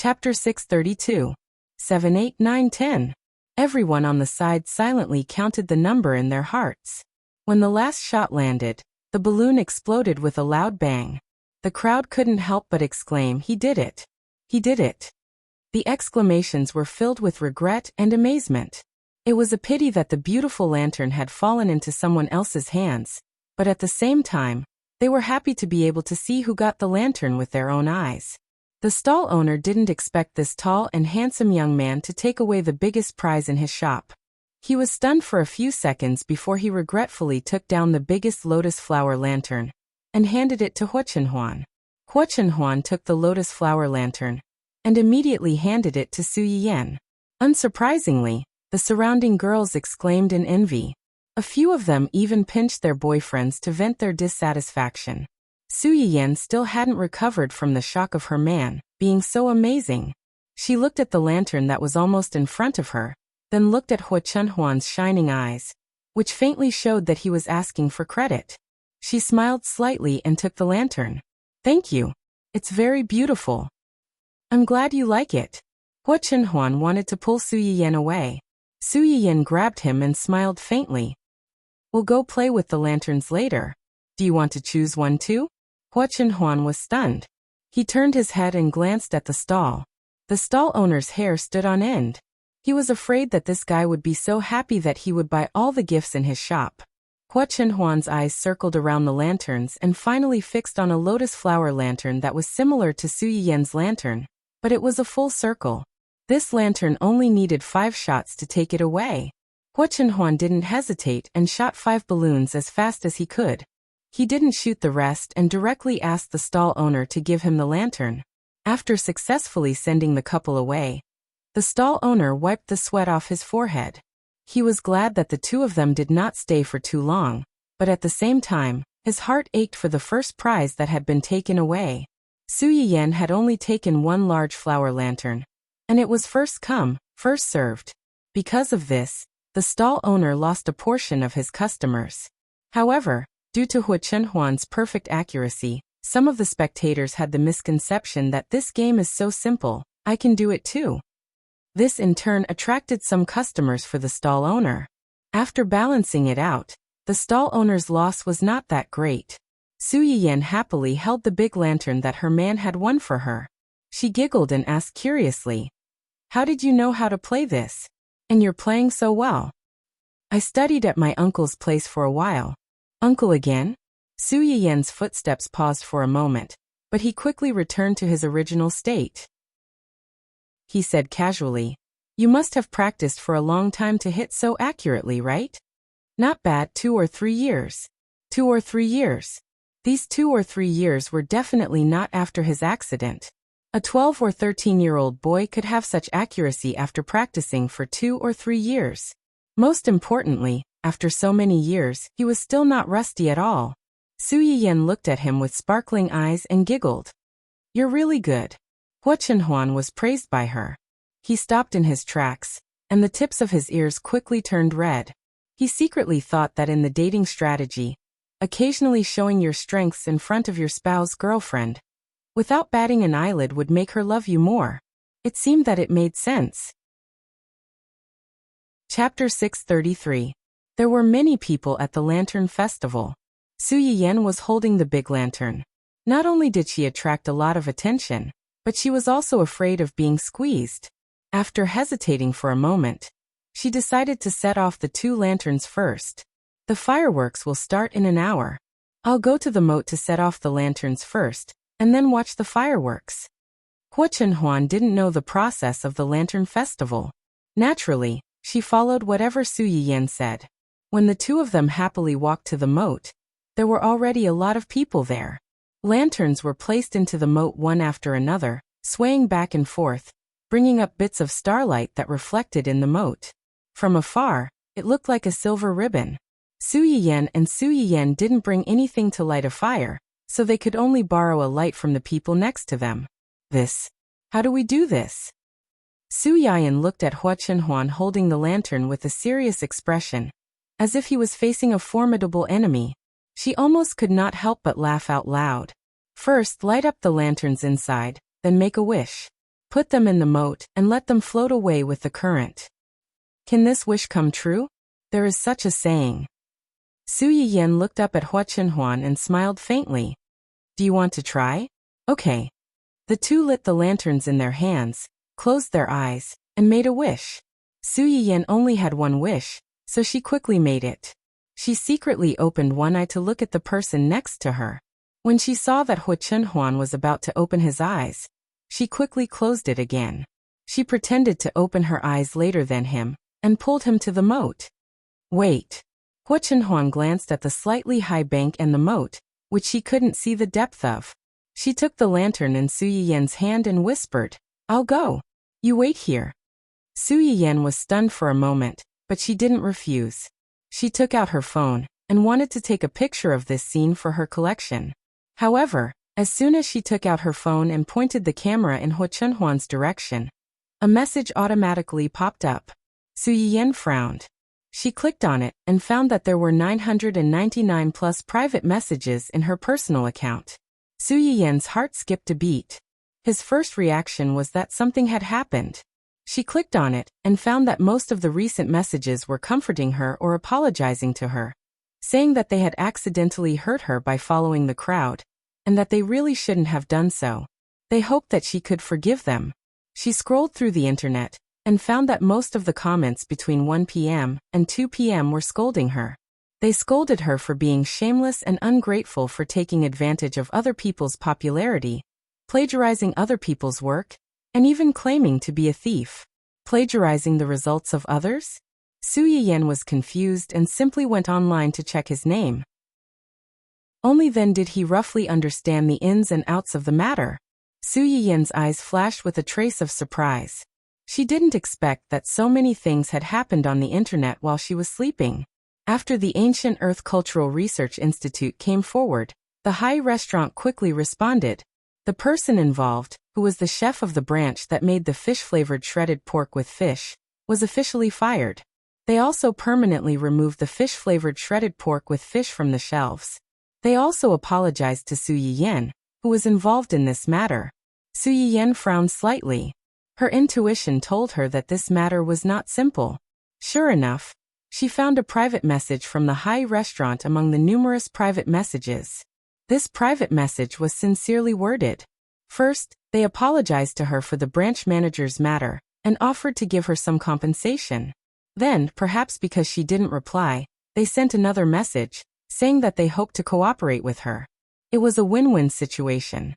Chapter 632. 7, 8, 9, 10. Everyone on the side silently counted the number in their hearts. When the last shot landed, the balloon exploded with a loud bang. The crowd couldn't help but exclaim, "He did it! He did it!" The exclamations were filled with regret and amazement. It was a pity that the beautiful lantern had fallen into someone else's hands, but at the same time, they were happy to be able to see who got the lantern with their own eyes. The stall owner didn't expect this tall and handsome young man to take away the biggest prize in his shop. He was stunned for a few seconds before he regretfully took down the biggest lotus flower lantern and handed it to Huo. Huo took the lotus flower lantern and immediately handed it to Su Yiyan. Unsurprisingly, the surrounding girls exclaimed in envy. A few of them even pinched their boyfriends to vent their dissatisfaction. Su Yiyan still hadn't recovered from the shock of her man being so amazing. She looked at the lantern that was almost in front of her, then looked at Huo's shining eyes, which faintly showed that he was asking for credit. She smiled slightly and took the lantern. "Thank you. It's very beautiful. I'm glad you like it." Huo wanted to pull Su Yiyan away. Su Yiyan grabbed him and smiled faintly. "We'll go play with the lanterns later. Do you want to choose one too?" Huo was stunned. He turned his head and glanced at the stall. The stall owner's hair stood on end. He was afraid that this guy would be so happy that he would buy all the gifts in his shop. Huo's eyes circled around the lanterns and finally fixed on a lotus flower lantern that was similar to Su Yiyan's lantern, but it was a full circle. This lantern only needed 5 shots to take it away. Huo didn't hesitate and shot 5 balloons as fast as he could. He didn't shoot the rest and directly asked the stall owner to give him the lantern. After successfully sending the couple away, the stall owner wiped the sweat off his forehead. He was glad that the two of them did not stay for too long, but at the same time, his heart ached for the first prize that had been taken away. Su Yiyan had only taken 1 large flower lantern, and it was first come, first served. Because of this, the stall owner lost a portion of his customers. However, due to Huo's perfect accuracy, some of the spectators had the misconception that this game is so simple, I can do it too. This in turn attracted some customers for the stall owner. After balancing it out, the stall owner's loss was not that great. Su Yiyan happily held the big lantern that her man had won for her. She giggled and asked curiously, "How did you know how to play this? And you're playing so well." "I studied at my uncle's place for a while." "Uncle again?" Su Yiyan's footsteps paused for a moment, but he quickly returned to his original state. He said casually, "You must have practiced for a long time to hit so accurately, right?" "Not bad, 2 or 3 years. 2 or 3 years. These 2 or 3 years were definitely not after his accident. A 12 or 13-year-old boy could have such accuracy after practicing for 2 or 3 years. Most importantly, after so many years, he was still not rusty at all." Su Yiyan looked at him with sparkling eyes and giggled. "You're really good." Huo was praised by her. He stopped in his tracks, and the tips of his ears quickly turned red. He secretly thought that in the dating strategy, occasionally showing your strengths in front of your spouse girlfriend, without batting an eyelid would make her love you more. It seemed that it made sense. Chapter 633. There were many people at the Lantern Festival. Su Yiyan was holding the big lantern. Not only did she attract a lot of attention, but she was also afraid of being squeezed. After hesitating for a moment, she decided to set off the 2 lanterns first. "The fireworks will start in an hour. I'll go to the moat to set off the lanterns first, and then watch the fireworks." Huo didn't know the process of the Lantern Festival. Naturally, she followed whatever Su Yiyan said. When the two of them happily walked to the moat, there were already a lot of people there. Lanterns were placed into the moat one after another, swaying back and forth, bringing up bits of starlight that reflected in the moat. From afar, it looked like a silver ribbon. Su Yiyan didn't bring anything to light a fire, so they could only borrow a light from the people next to them. How do we do this?" Su Yiyan looked at Huo holding the lantern with a serious expression, as if he was facing a formidable enemy. She almost could not help but laugh out loud. "First light up the lanterns inside, then make a wish." Put them in the moat and let them float away with the current. Can this wish come true? There is such a saying. Su Yiyan looked up at Hua Chenhuan and smiled faintly. Do you want to try? Okay. The two lit the lanterns in their hands, closed their eyes, and made a wish. Su Yiyan only had one wish, so she quickly made it. She secretly opened one eye to look at the person next to her. When she saw that Hua Chenhuan was about to open his eyes, she quickly closed it again. She pretended to open her eyes later than him, and pulled him to the moat. Wait. Hua Chenhuan glanced at the slightly high bank and the moat, which she couldn't see the depth of. She took the lantern in Su Yiyan's hand and whispered, I'll go. You wait here. Su Yiyan was stunned for a moment, but she didn't refuse. She took out her phone, and wanted to take a picture of this scene for her collection. However, as soon as she took out her phone and pointed the camera in Hua Chenhuan's direction, a message automatically popped up. Su Yiyan frowned. She clicked on it and found that there were 999 plus private messages in her personal account. Su Yiyan's heart skipped a beat. His first reaction was that something had happened. She clicked on it and found that most of the recent messages were comforting her or apologizing to her, saying that they had accidentally hurt her by following the crowd, and that they really shouldn't have done so. They hoped that she could forgive them. She scrolled through the internet and found that most of the comments between 1 p.m. and 2 p.m. were scolding her. They scolded her for being shameless and ungrateful for taking advantage of other people's popularity, plagiarizing other people's work, and even claiming to be a thief. Plagiarizing the results of others? Su Yiyan was confused and simply went online to check his name. Only then did he roughly understand the ins and outs of the matter. Su Yiyan's eyes flashed with a trace of surprise. She didn't expect that so many things had happened on the internet while she was sleeping. After the Ancient Earth Cultural Research Institute came forward, the Hai restaurant quickly responded. The person involved, who was the chef of the branch that made the fish-flavored shredded pork with fish, was officially fired. They also permanently removed the fish-flavored shredded pork with fish from the shelves. They also apologized to Su Yiyan, who was involved in this matter. Su Yiyan frowned slightly. Her intuition told her that this matter was not simple. Sure enough, she found a private message from the Hai restaurant among the numerous private messages. This private message was sincerely worded. First, they apologized to her for the branch manager's matter, and offered to give her some compensation. Then, perhaps because she didn't reply, they sent another message, saying that they hoped to cooperate with her. It was a win-win situation.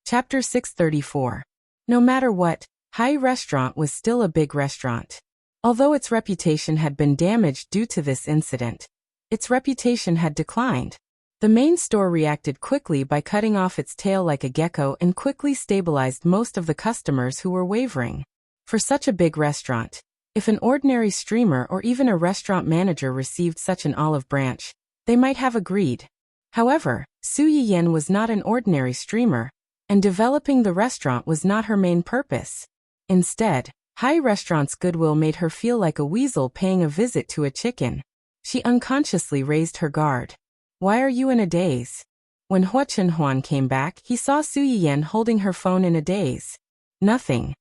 Chapter 634. No matter what, Hai restaurant was still a big restaurant. Although its reputation had been damaged due to this incident, its reputation had declined. The main store reacted quickly by cutting off its tail like a gecko and quickly stabilized most of the customers who were wavering. For such a big restaurant, if an ordinary streamer or even a restaurant manager received such an olive branch, they might have agreed. However, Su Yiyan was not an ordinary streamer, and developing the restaurant was not her main purpose. Instead, Hai restaurant's goodwill made her feel like a weasel paying a visit to a chicken. She unconsciously raised her guard. Why are you in a daze? When Hua Chenhuan came back, he saw Su Yiyan holding her phone in a daze. Nothing.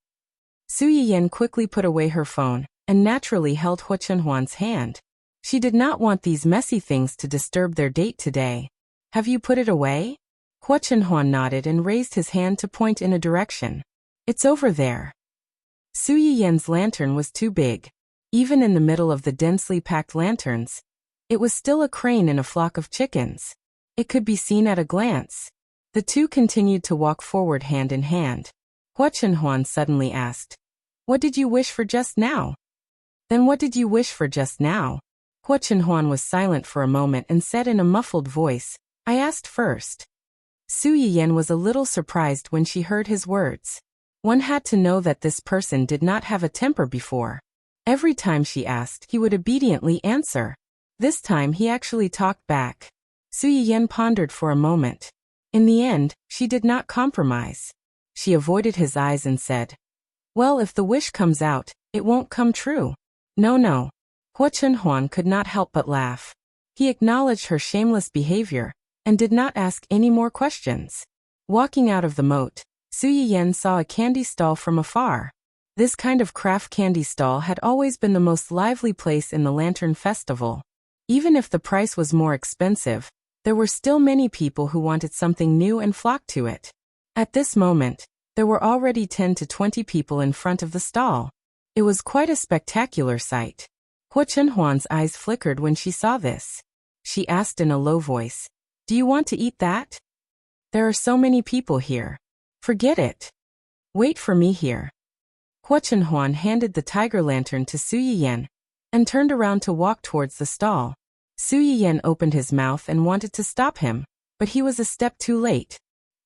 Su Yiyan quickly put away her phone, and naturally held Hua Chenhuan's hand. She did not want these messy things to disturb their date today. Have you put it away? Hua Chenhuan nodded and raised his hand to point in a direction. It's over there. Su Yiyan's lantern was too big. Even in the middle of the densely packed lanterns, it was still a crane in a flock of chickens. It could be seen at a glance. The two continued to walk forward hand in hand. Hua Chenhuan suddenly asked, "What did you wish for just now?" "Then what did you wish for just now?" Hua Chenhuan was silent for a moment and said in a muffled voice, "I asked first." Su Yiyan was a little surprised when she heard his words. One had to know that this person did not have a temper before. Every time she asked, he would obediently answer. This time he actually talked back. Su Yiyan pondered for a moment. In the end, she did not compromise. She avoided his eyes and said, "Well, if the wish comes out, it won't come true." No. Hua Chenhuan could not help but laugh. He acknowledged her shameless behavior, and did not ask any more questions. Walking out of the moat, Su Yiyan saw a candy stall from afar. This kind of craft candy stall had always been the most lively place in the Lantern Festival. Even if the price was more expensive, there were still many people who wanted something new and flocked to it. At this moment, there were already 10 to 20 people in front of the stall. It was quite a spectacular sight. Huo Chenhuan's eyes flickered when she saw this. She asked in a low voice, "Do you want to eat that? There are so many people here. Forget it. Wait for me here." Huo Chenhuan handed the tiger lantern to Su Yiyan and turned around to walk towards the stall. Su Yiyan opened his mouth and wanted to stop him, but he was a step too late.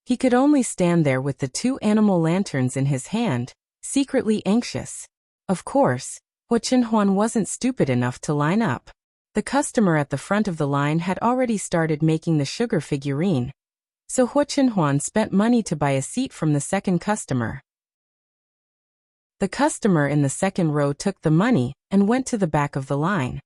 He could only stand there with the two animal lanterns in his hand, secretly anxious. Of course, Huo Chenhuan wasn't stupid enough to line up. The customer at the front of the line had already started making the sugar figurine, so Huo Chenhuan spent money to buy a seat from the second customer. The customer in the second row took the money and went to the back of the line.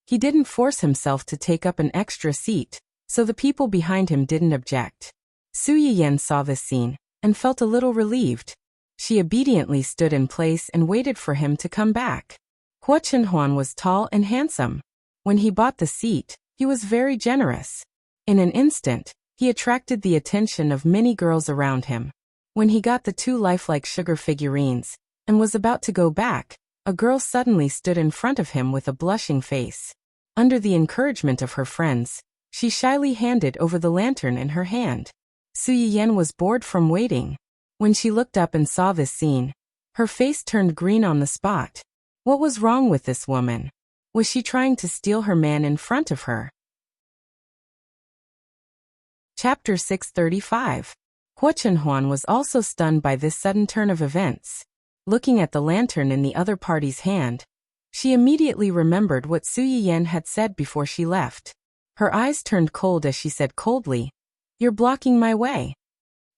He didn't force himself to take up an extra seat, so the people behind him didn't object. Su Yiyan saw this scene and felt a little relieved. She obediently stood in place and waited for him to come back. Huo Chenhuan was tall and handsome. When he bought the seat, he was very generous. In an instant, he attracted the attention of many girls around him. When he got the two lifelike sugar figurines and was about to go back, a girl suddenly stood in front of him with a blushing face. Under the encouragement of her friends, she shyly handed over the lantern in her hand. Su Yiyan was bored from waiting. When she looked up and saw this scene, her face turned green on the spot. What was wrong with this woman? Was she trying to steal her man in front of her? Chapter 635. Huo Chenhuan was also stunned by this sudden turn of events. Looking at the lantern in the other party's hand, she immediately remembered what Su Yiyan had said before she left. Her eyes turned cold as she said coldly, "You're blocking my way."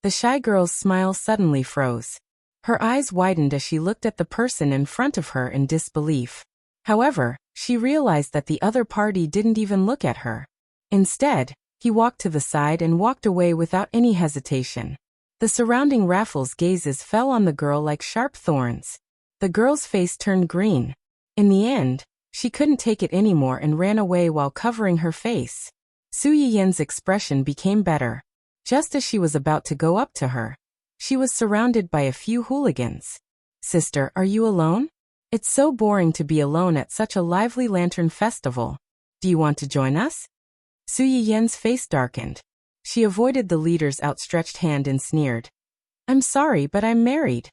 The shy girl's smile suddenly froze. Her eyes widened as she looked at the person in front of her in disbelief. However, she realized that the other party didn't even look at her. Instead, he walked to the side and walked away without any hesitation. The surrounding raffles' gazes fell on the girl like sharp thorns. The girl's face turned green. In the end, she couldn't take it anymore and ran away while covering her face. Su Yiyan's expression became better. Just as she was about to go up to her, she was surrounded by a few hooligans. "Sister, are you alone? It's so boring to be alone at such a lively lantern festival. Do you want to join us?" Su Yiyan's face darkened. She avoided the leader's outstretched hand and sneered, "I'm sorry, but I'm married."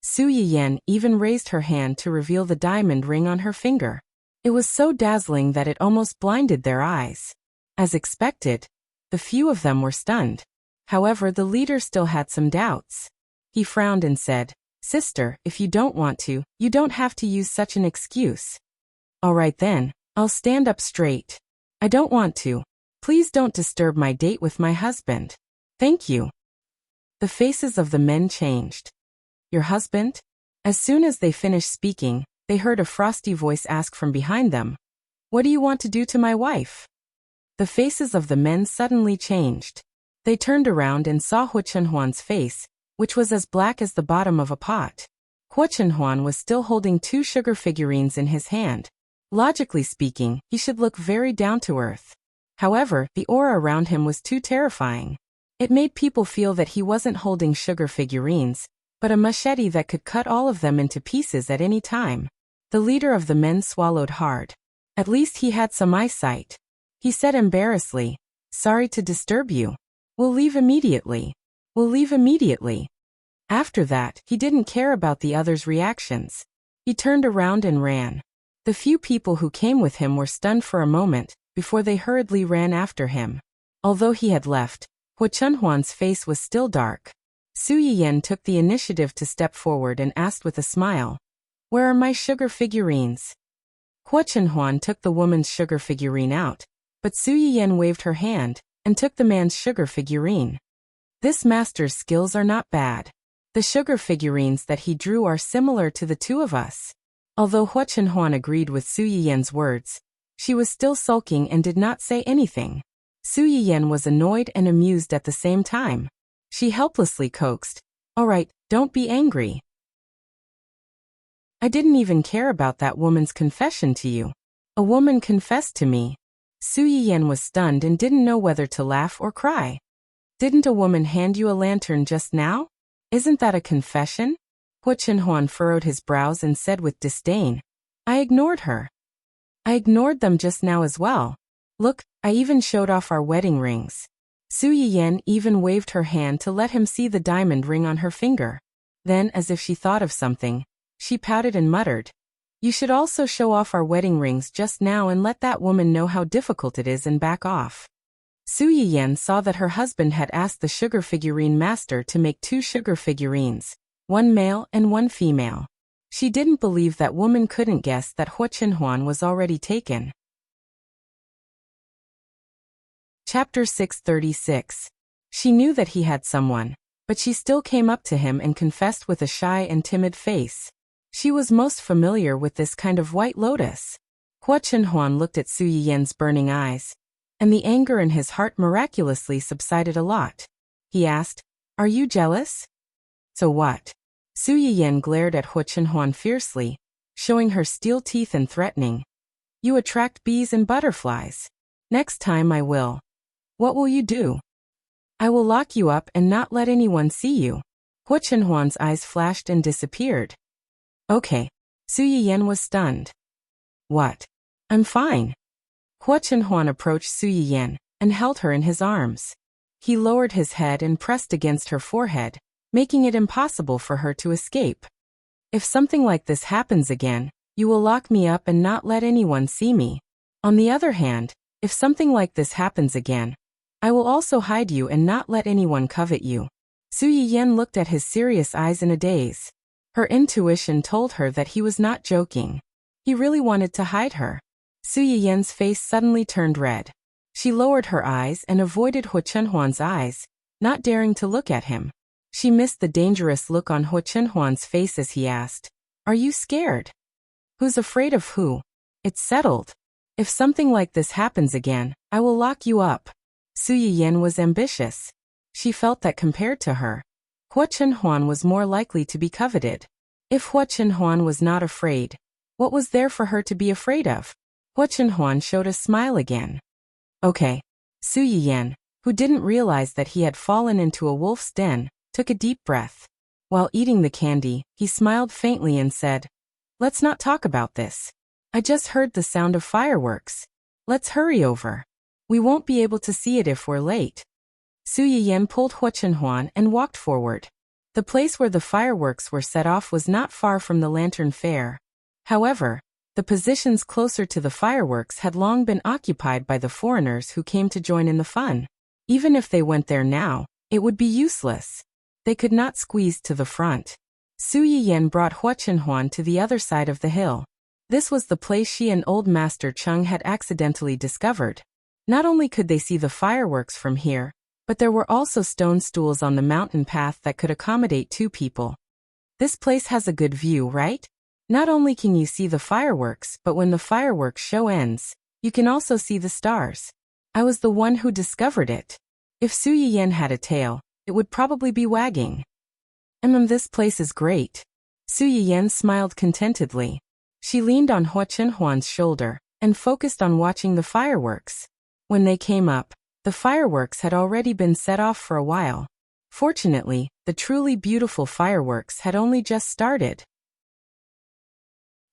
Su Yiyan even raised her hand to reveal the diamond ring on her finger. It was so dazzling that it almost blinded their eyes. As expected, the few of them were stunned. However, the leader still had some doubts. He frowned and said, "Sister, if you don't want to, you don't have to use such an excuse." "All right then, I'll stand up straight. I don't want to. Please don't disturb my date with my husband." "Thank you." The faces of the men changed. "Your husband?" As soon as they finished speaking, they heard a frosty voice ask from behind them, "What do you want to do to my wife?" The faces of the men suddenly changed. They turned around and saw Huo Chenhuan's face, which was as black as the bottom of a pot. Huo Chenhuan was still holding two sugar figurines in his hand. Logically speaking, he should look very down to earth. However, the aura around him was too terrifying. It made people feel that he wasn't holding sugar figurines, but a machete that could cut all of them into pieces at any time. The leader of the men swallowed hard. At least he had some eyesight. He said embarrassedly, "Sorry to disturb you. We'll leave immediately. We'll leave immediately." After that, he didn't care about the others' reactions. He turned around and ran. The few people who came with him were stunned for a moment, before they hurriedly ran after him. Although he had left, Huo Chenhuan's face was still dark. Su Yiyan took the initiative to step forward and asked with a smile, "Where are my sugar figurines?" Huo Chenhuan took the woman's sugar figurine out, but Su Yiyan waved her hand and took the man's sugar figurine. This master's skills are not bad. The sugar figurines that he drew are similar to the two of us. Although Huo Chenhuan agreed with Su Yiyan's words, she was still sulking and did not say anything. Su Yiyan was annoyed and amused at the same time. She helplessly coaxed, All right, don't be angry. I didn't even care about that woman's confession to you. A woman confessed to me. Su Yiyan was stunned and didn't know whether to laugh or cry. Didn't a woman hand you a lantern just now? Isn't that a confession? Hua Chenhuan furrowed his brows and said with disdain. I ignored her. I ignored them just now as well. Look, I even showed off our wedding rings. Su Yiyan even waved her hand to let him see the diamond ring on her finger. Then, as if she thought of something, she pouted and muttered, You should also show off our wedding rings just now and let that woman know how difficult it is and back off. Su Yiyan saw that her husband had asked the sugar figurine master to make 2 sugar figurines, one male and one female. She didn't believe that woman couldn't guess that Hua Chenhuan was already taken. Chapter 636. She knew that he had someone, but she still came up to him and confessed with a shy and timid face. She was most familiar with this kind of white lotus. Hua Chenhuan looked at Su Yiyan's burning eyes, and the anger in his heart miraculously subsided a lot. He asked, Are you jealous? So what? Su Yiyan glared at Hua Chenhuan fiercely, showing her steel teeth and threatening. You attract bees and butterflies. Next time I will. What will you do? I will lock you up and not let anyone see you. Hua Chenhuan's eyes flashed and disappeared. Okay. Su Yiyan was stunned. What? I'm fine. Hua Chenhuan approached Su Yiyan and held her in his arms. He lowered his head and pressed against her forehead, making it impossible for her to escape. If something like this happens again, you will lock me up and not let anyone see me. On the other hand, if something like this happens again, I will also hide you and not let anyone covet you. Su Yiyan looked at his serious eyes in a daze. Her intuition told her that he was not joking. He really wanted to hide her. Su Yiyan's face suddenly turned red. She lowered her eyes and avoided Hua Chenhuan's eyes, not daring to look at him. She missed the dangerous look on Hua Chenhuan's face as he asked, Are you scared? Who's afraid of who? It's settled. If something like this happens again, I will lock you up. Su Yiyan was ambitious. She felt that compared to her, Hua Chenhuan was more likely to be coveted. If Hua Chenhuan was not afraid, what was there for her to be afraid of? Hua Chenhuan showed a smile again. Okay. Su Yiyan, who didn't realize that he had fallen into a wolf's den, took a deep breath. While eating the candy, he smiled faintly and said, Let's not talk about this. I just heard the sound of fireworks. Let's hurry over. We won't be able to see it if we're late. Su Yiyan pulled Hua Chenhuan and walked forward. The place where the fireworks were set off was not far from the lantern fair. However, the positions closer to the fireworks had long been occupied by the foreigners who came to join in the fun. Even if they went there now, it would be useless. They could not squeeze to the front. Su Yiyan brought Hua Chenhuan to the other side of the hill. This was the place she and old Master Cheng had accidentally discovered. Not only could they see the fireworks from here, but there were also stone stools on the mountain path that could accommodate 2 people. This place has a good view, right? Not only can you see the fireworks, but when the fireworks show ends, you can also see the stars. I was the one who discovered it. If Su Yiyan had a tail, it would probably be wagging. This place is great. Su Yiyan smiled contentedly. She leaned on Hua Chenhuan's shoulder and focused on watching the fireworks. When they came up, the fireworks had already been set off for a while. Fortunately, the truly beautiful fireworks had only just started.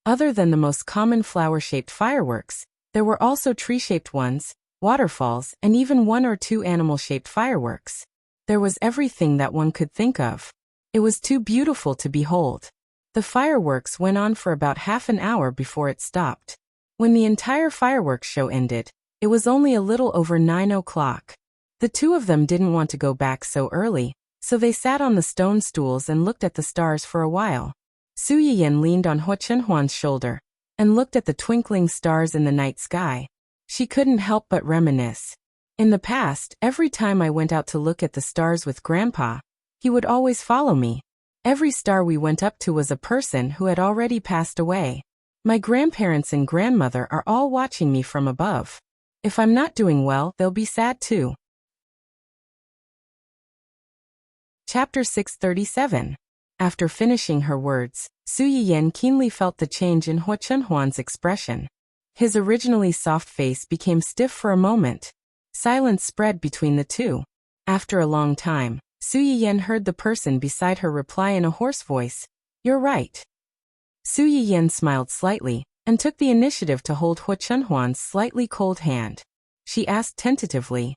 Other than the most common flower-shaped fireworks, there were also tree-shaped ones, waterfalls, and even 1 or 2 animal-shaped fireworks. There was everything that one could think of. It was too beautiful to behold. The fireworks went on for about half an hour before it stopped. When the entire fireworks show ended, it was only a little over 9 o'clock. The 2 of them didn't want to go back so early, so they sat on the stone stools and looked at the stars for a while. Su Yiyan leaned on Hua Chenhuan's shoulder and looked at the twinkling stars in the night sky. She couldn't help but reminisce. In the past, every time I went out to look at the stars with Grandpa, he would always follow me. Every star we went up to was a person who had already passed away. My grandparents and grandmother are all watching me from above. If I'm not doing well, they'll be sad too. Chapter 637. After finishing her words, Su Yiyan keenly felt the change in Hua Chunhuan's expression. His originally soft face became stiff for a moment. Silence spread between the two. After a long time, Su Yiyan heard the person beside her reply in a hoarse voice, "You're right." Su Yiyan smiled slightly, and took the initiative to hold Hua Chunhuan's slightly cold hand. She asked tentatively,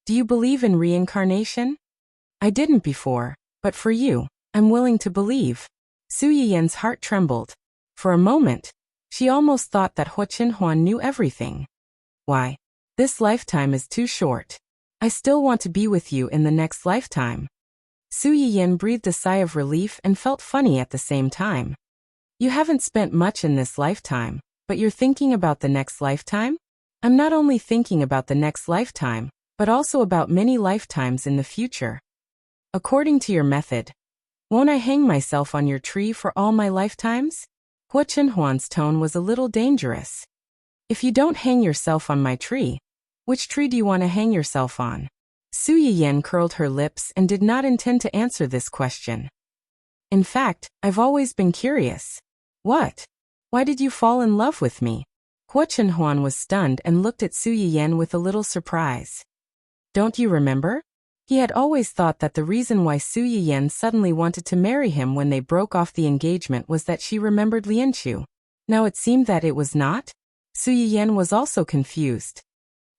"Do you believe in reincarnation?" "I didn't before, but for you, I'm willing to believe." Su Yiyan's heart trembled. For a moment, she almost thought that Hua Chunhuan knew everything. "Why? This lifetime is too short. I still want to be with you in the next lifetime." Su Yiyan breathed a sigh of relief and felt funny at the same time. "You haven't spent much in this lifetime, but you're thinking about the next lifetime?" "I'm not only thinking about the next lifetime, but also about many lifetimes in the future." "According to your method, won't I hang myself on your tree for all my lifetimes?" Hua Chunhuan's tone was a little dangerous. "If you don't hang yourself on my tree, which tree do you want to hang yourself on?" Su Yiyan curled her lips and did not intend to answer this question. "In fact, I've always been curious." "What? Why did you fall in love with me?" Hua Chunhuan was stunned and looked at Su Yiyan with a little surprise. "Don't you remember?" He had always thought that the reason why Su Yiyan suddenly wanted to marry him when they broke off the engagement was that she remembered Lianqiu. Now it seemed that it was not? Su Yiyan was also confused.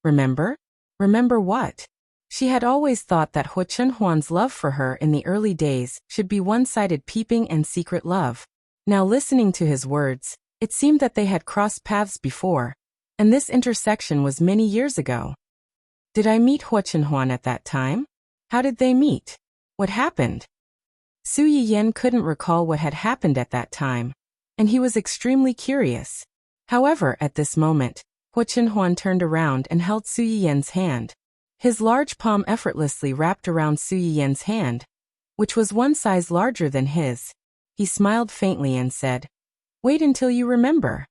Remember? Remember what? She had always thought that Hua Chunhuan's love for her in the early days should be one-sided peeping and secret love. Now listening to his words, it seemed that they had crossed paths before, and this intersection was many years ago. Did I meet Hua Chunhuan at that time? How did they meet? What happened? Su Yiyan couldn't recall what had happened at that time, and he was extremely curious. However, at this moment, Hua Chunhuan turned around and held Su Yiyan's hand. His large palm effortlessly wrapped around Su Yiyan's hand, which was one size larger than his. He smiled faintly and said, "Wait until you remember."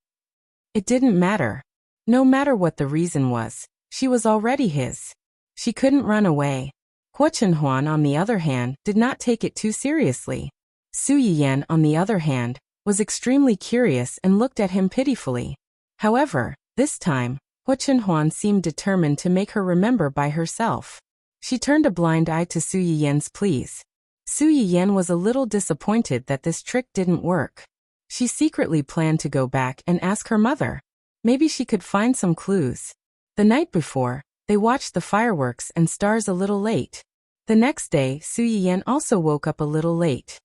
It didn't matter. No matter what the reason was, she was already his. She couldn't run away. Hua Chunhuan, on the other hand, did not take it too seriously. Su Yiyan, on the other hand, was extremely curious and looked at him pitifully. However, this time, Hua Chunhuan seemed determined to make her remember by herself. She turned a blind eye to Su Yiyan's pleas. Su Yiyan was a little disappointed that this trick didn't work. She secretly planned to go back and ask her mother. Maybe she could find some clues. The night before, they watched the fireworks and stars a little late. The next day, Su Yiyan also woke up a little late.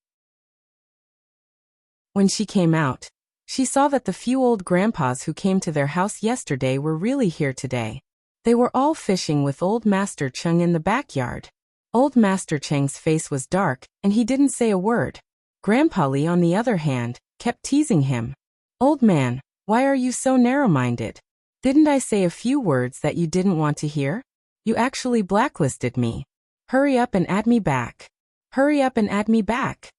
When she came out, she saw that the few old grandpas who came to their house yesterday were really here today. They were all fishing with Old Master Cheng in the backyard. Old Master Cheng's face was dark, and he didn't say a word. Grandpa Li, on the other hand, kept teasing him. "Old man, why are you so narrow-minded? Didn't I say a few words that you didn't want to hear? You actually blacklisted me. Hurry up and add me back. Hurry up and add me back."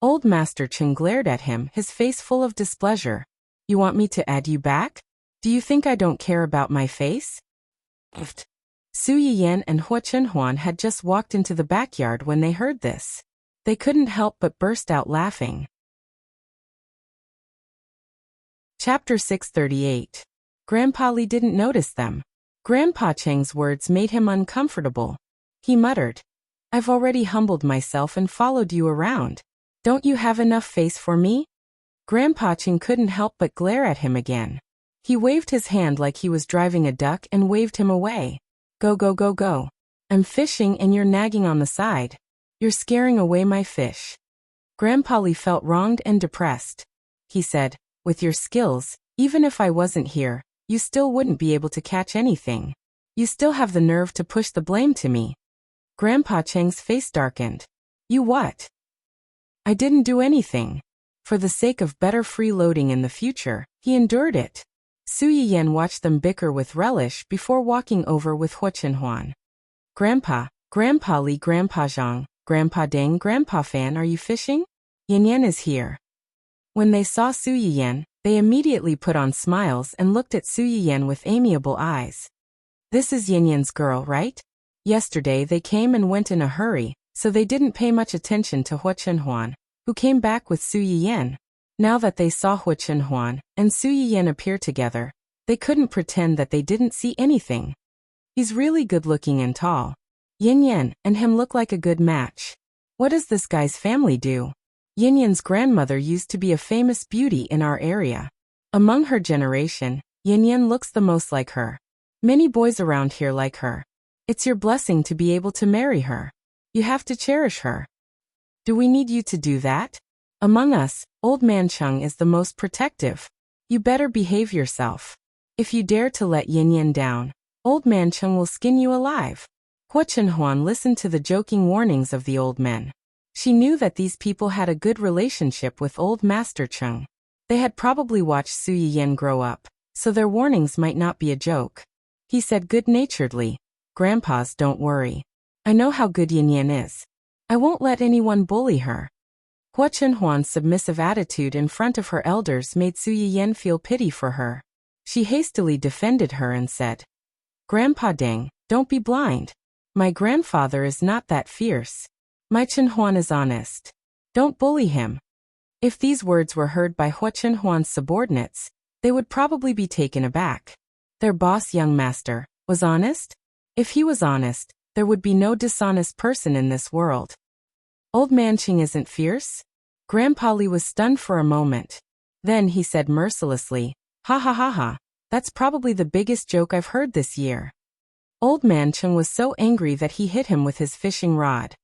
Old Master Cheng glared at him, his face full of displeasure. "You want me to add you back? Do you think I don't care about my face?" Su Yiyan and Hua Chunhuan had just walked into the backyard when they heard this. They couldn't help but burst out laughing. Chapter 638. Grandpa Li didn't notice them. Grandpa Cheng's words made him uncomfortable. He muttered, "I've already humbled myself and followed you around. Don't you have enough face for me?" Grandpa Cheng couldn't help but glare at him again. He waved his hand like he was driving a duck and waved him away. "Go, go, go, go. I'm fishing and you're nagging on the side. You're scaring away my fish." Grandpa Li felt wronged and depressed. He said, "With your skills, even if I wasn't here, you still wouldn't be able to catch anything. You still have the nerve to push the blame to me." Grandpa Cheng's face darkened. "You what?" "I didn't do anything." For the sake of better freeloading in the future, he endured it. Su Yiyan watched them bicker with relish before walking over with Hua Chunhuan. "Grandpa, Grandpa Li, Grandpa Zhang, Grandpa Deng, Grandpa Fan, are you fishing? Yan Yan is here." When they saw Su Yiyan, they immediately put on smiles and looked at Su Yiyan with amiable eyes. "This is Yan Yan's girl, right? Yesterday they came and went in a hurry, so they didn't pay much attention to Hua Chenhuan, who came back with Su Yiyan. Now that they saw Hua Chenhuan and Su Yiyan appear together, they couldn't pretend that they didn't see anything. He's really good-looking and tall. Yin Yan and him look like a good match. What does this guy's family do? Yin Yan's grandmother used to be a famous beauty in our area. Among her generation, Yin Yan looks the most like her. Many boys around here like her. It's your blessing to be able to marry her. You have to cherish her. Do we need you to do that? Among us, Old Man Chung is the most protective. You better behave yourself. If you dare to let Yin Yan down, Old Man Chung will skin you alive. Hua Chenhuan listened to the joking warnings of the old men. She knew that these people had a good relationship with Old Master Chung. They had probably watched Su Yiyan grow up, so their warnings might not be a joke. He said good-naturedly, "Grandpas, don't worry. I know how good Yin Yan is. I won't let anyone bully her." Hua Chenhuan's submissive attitude in front of her elders made Su Yiyan feel pity for her. She hastily defended her and said, "Grandpa Deng, don't be blind. My grandfather is not that fierce. My Chenhuan is honest. Don't bully him." If these words were heard by Hua Chenhuan's subordinates, they would probably be taken aback. Their boss, young master, was honest? If he was honest, there would be no dishonest person in this world. Old Man Ching isn't fierce? Grandpa Li was stunned for a moment. Then he said mercilessly, "Ha ha ha ha, that's probably the biggest joke I've heard this year." Old Man Chung was so angry that he hit him with his fishing rod.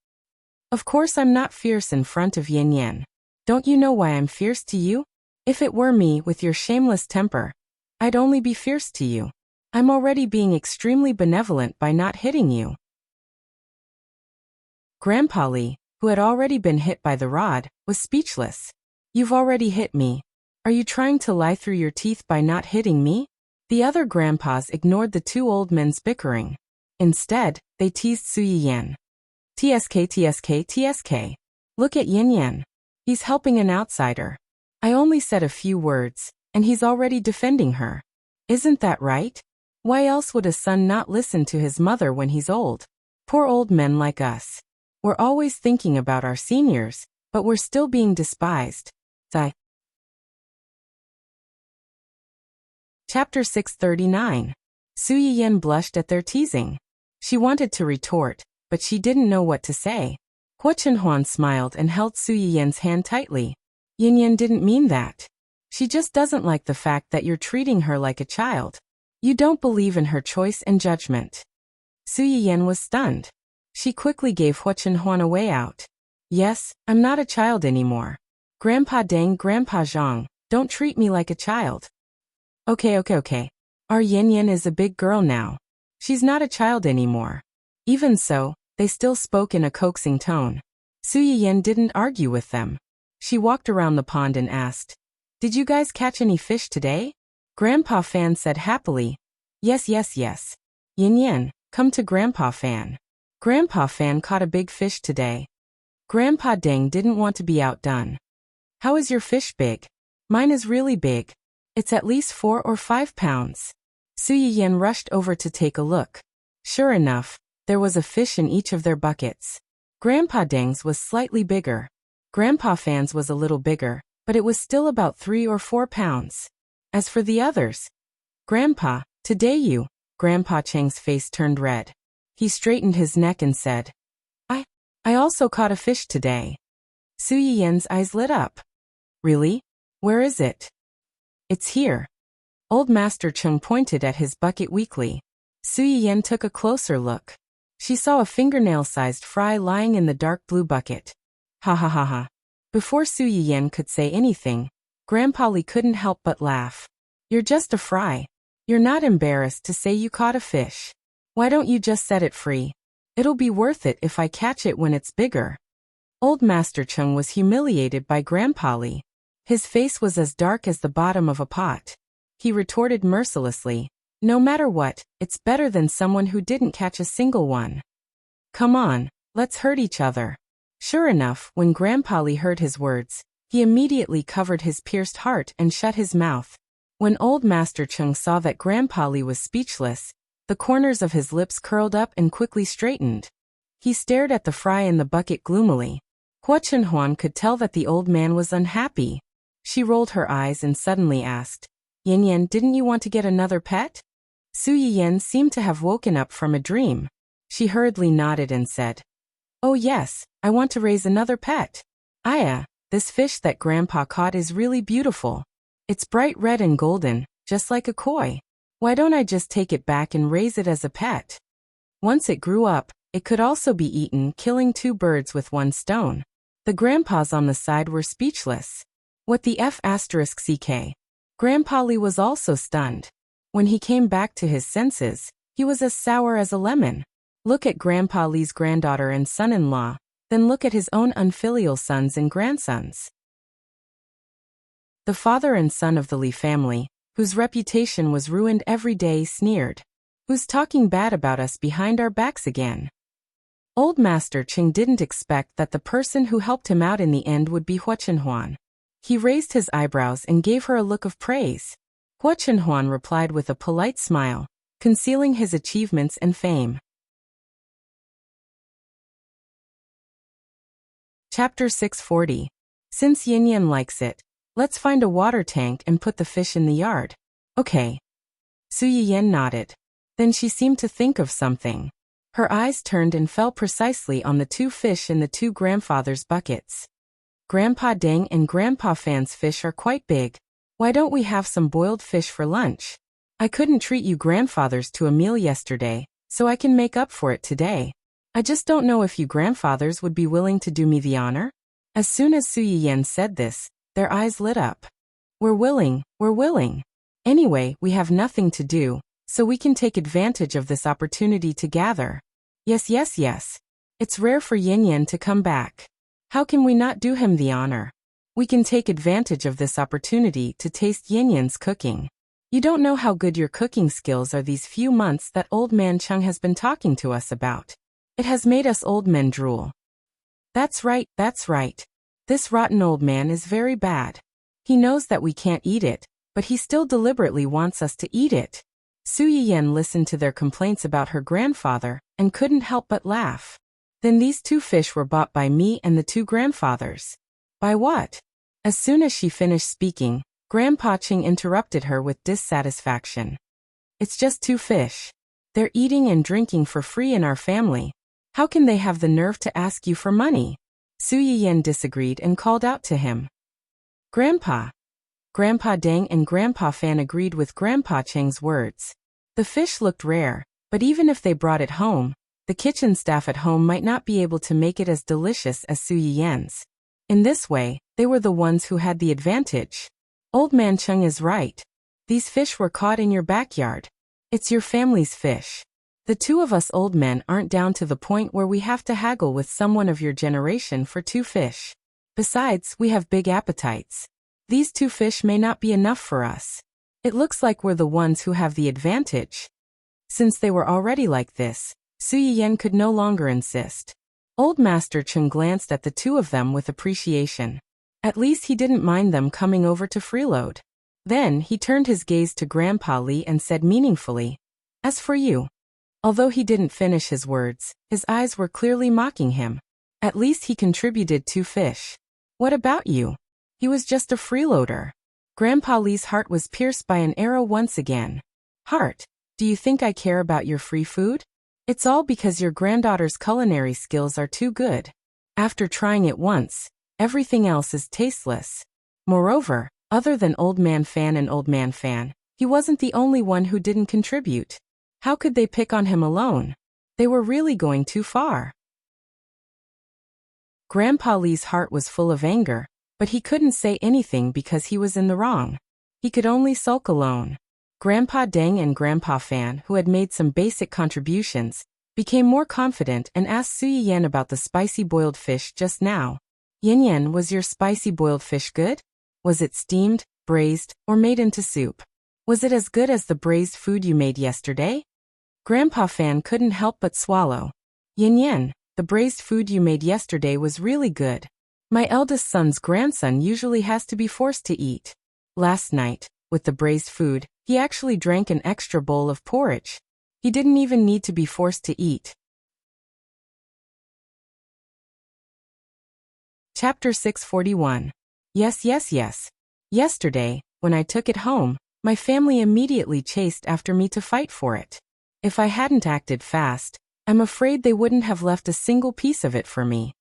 "Of course I'm not fierce in front of Yin Yan. Don't you know why I'm fierce to you? If it were me with your shameless temper, I'd only be fierce to you. I'm already being extremely benevolent by not hitting you." Grandpa Li, who had already been hit by the rod, was speechless. "You've already hit me. Are you trying to lie through your teeth by not hitting me?" The other grandpas ignored the two old men's bickering. Instead, they teased Su Yiyan. "TSK, TSK, TSK. Look at Yin Yan. He's helping an outsider. I only said a few words, and he's already defending her. Isn't that right? Why else would a son not listen to his mother when he's old? Poor old men like us. We're always thinking about our seniors, but we're still being despised." Chapter 639. Su Yiyan blushed at their teasing. She wanted to retort, but she didn't know what to say. Hua Chenhuan smiled and held Su Yiyan's hand tightly. "Yin Yan didn't mean that. She just doesn't like the fact that you're treating her like a child. You don't believe in her choice and judgment." Su Yiyan was stunned. She quickly gave Hua Chenhuan a way out. "Yes, I'm not a child anymore. Grandpa Deng, Grandpa Zhang, don't treat me like a child." Okay. Our Yin Yan is a big girl now. She's not a child anymore." Even so, they still spoke in a coaxing tone. Su Yiyan didn't argue with them. She walked around the pond and asked, "Did you guys catch any fish today?" Grandpa Fan said happily, Yes. Yin Yan, come to Grandpa Fan." Grandpa Fan caught a big fish today. Grandpa Deng didn't want to be outdone. "How is your fish big?" "Mine is really big. It's at least 4 or 5 pounds." Su Yiyan rushed over to take a look. Sure enough, there was a fish in each of their buckets. Grandpa Deng's was slightly bigger. Grandpa Fan's was a little bigger, but it was still about 3 or 4 pounds. As for the others, "Grandpa, today you..." Grandpa Cheng's face turned red. He straightened his neck and said, I also caught a fish today." Su Yiyan's eyes lit up. "Really? Where is it?" "It's here." Old Master Chung pointed at his bucket weakly. Su Yiyan took a closer look. She saw a fingernail-sized fry lying in the dark blue bucket. Ha ha ha ha. Before Su Yiyan could say anything, Grandpa Li couldn't help but laugh. "You're just a fry. You're not embarrassed to say you caught a fish. Why don't you just set it free? It'll be worth it if I catch it when it's bigger." Old Master Chung was humiliated by Grandpa Li. His face was as dark as the bottom of a pot. He retorted mercilessly, "No matter what, it's better than someone who didn't catch a single one. Come on, let's hurt each other." Sure enough, when Grandpa Li heard his words, he immediately covered his pierced heart and shut his mouth. When Old Master Chung saw that Grandpa Li was speechless, the corners of his lips curled up and quickly straightened. He stared at the fry in the bucket gloomily. Hua Chenhuan could tell that the old man was unhappy. She rolled her eyes and suddenly asked, Yin Yan, didn't you want to get another pet? Su Yiyan seemed to have woken up from a dream. She hurriedly nodded and said, Oh yes, I want to raise another pet. Aya, this fish that Grandpa caught is really beautiful. It's bright red and golden, just like a koi. Why don't I just take it back and raise it as a pet? Once it grew up, it could also be eaten, killing 2 birds with 1 stone. The grandpas on the side were speechless. What the F***ck? Grandpa Li was also stunned. When he came back to his senses, he was as sour as a lemon. Look at Grandpa Li's granddaughter and son-in-law, then look at his own unfilial sons and grandsons. The father and son of the Li family, whose reputation was ruined every day, sneered. Who's talking bad about us behind our backs again? Old Master Ching didn't expect that the person who helped him out in the end would be Hua Chenhuan. He raised his eyebrows and gave her a look of praise. Hua Chenhuan replied with a polite smile, concealing his achievements and fame. Chapter 640. Since Yin Yan likes it, let's find a water tank and put the fish in the yard. Okay. Su Yiyan nodded. Then she seemed to think of something. Her eyes turned and fell precisely on the 2 fish in the 2 grandfathers' buckets. Grandpa Deng and Grandpa Fan's fish are quite big. Why don't we have some boiled fish for lunch? I couldn't treat you grandfathers to a meal yesterday, so I can make up for it today. I just don't know if you grandfathers would be willing to do me the honor? As soon as Su Yiyan said this, their eyes lit up. We're willing, we're willing. Anyway, we have nothing to do, so we can take advantage of this opportunity to gather. Yes, yes, yes. It's rare for Yin Yan to come back. How can we not do him the honor? We can take advantage of this opportunity to taste Yin Yan's cooking. You don't know how good your cooking skills are these few months that old man Chung has been talking to us about. It has made us old men drool. That's right, that's right. This rotten old man is very bad. He knows that we can't eat it, but he still deliberately wants us to eat it. Su Yiyan listened to their complaints about her grandfather and couldn't help but laugh. Then these 2 fish were bought by me and the 2 grandfathers. By what? As soon as she finished speaking, Grandpa Ching interrupted her with dissatisfaction. It's just 2 fish. They're eating and drinking for free in our family. How can they have the nerve to ask you for money? Su Yiyan disagreed and called out to him. Grandpa. Grandpa Deng and Grandpa Fan agreed with Grandpa Ching's words. The fish looked rare, but even if they brought it home, the kitchen staff at home might not be able to make it as delicious as Su Yiyan's. In this way, they were the ones who had the advantage. Old man Chung is right. These fish were caught in your backyard. It's your family's fish. The 2 of us old men aren't down to the point where we have to haggle with someone of your generation for 2 fish. Besides, we have big appetites. These 2 fish may not be enough for us. It looks like we're the ones who have the advantage. Since they were already like this, Su Yiyan could no longer insist. Old Master Chung glanced at the 2 of them with appreciation. At least he didn't mind them coming over to freeload. Then he turned his gaze to Grandpa Li and said meaningfully, As for you. Although he didn't finish his words, his eyes were clearly mocking him. At least he contributed 2 fish. What about you? He was just a freeloader. Grandpa Li's heart was pierced by an arrow once again. Heart, do you think I care about your free food? It's all because your granddaughter's culinary skills are too good. After trying it once, everything else is tasteless. Moreover, other than Old Man Fan and Old Man Fan, he wasn't the only one who didn't contribute. How could they pick on him alone? They were really going too far. Grandpa Li's heart was full of anger, but he couldn't say anything because he was in the wrong. He could only sulk alone. Grandpa Deng and Grandpa Fan, who had made some basic contributions, became more confident and asked Su Yiyan about the spicy boiled fish just now. Yin Yan, was your spicy boiled fish good? Was it steamed, braised, or made into soup? Was it as good as the braised food you made yesterday? Grandpa Fan couldn't help but swallow. Yin Yan, the braised food you made yesterday was really good. My eldest son's grandson usually has to be forced to eat. Last night, with the braised food, he actually drank an extra bowl of porridge. He didn't even need to be forced to eat. Chapter 641. Yes, yes, yes. Yesterday, when I took it home, my family immediately chased after me to fight for it. If I hadn't acted fast, I'm afraid they wouldn't have left a single piece of it for me.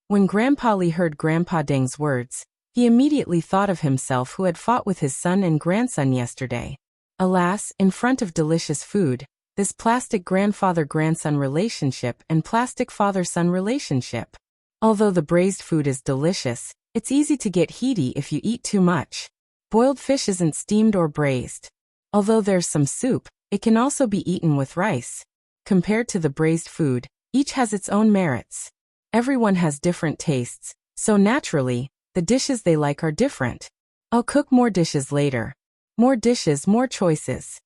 When Grandpa Li heard Grandpa Deng's words, he immediately thought of himself who had fought with his son and grandson yesterday. Alas, in front of delicious food, this plastic grandfather-grandson relationship and plastic father-son relationship. Although the braised food is delicious, it's easy to get heaty if you eat too much. Boiled fish isn't steamed or braised. Although there's some soup, it can also be eaten with rice. Compared to the braised food, each has its own merits. Everyone has different tastes, so naturally, the dishes they like are different. I'll cook more dishes later. More dishes, more choices.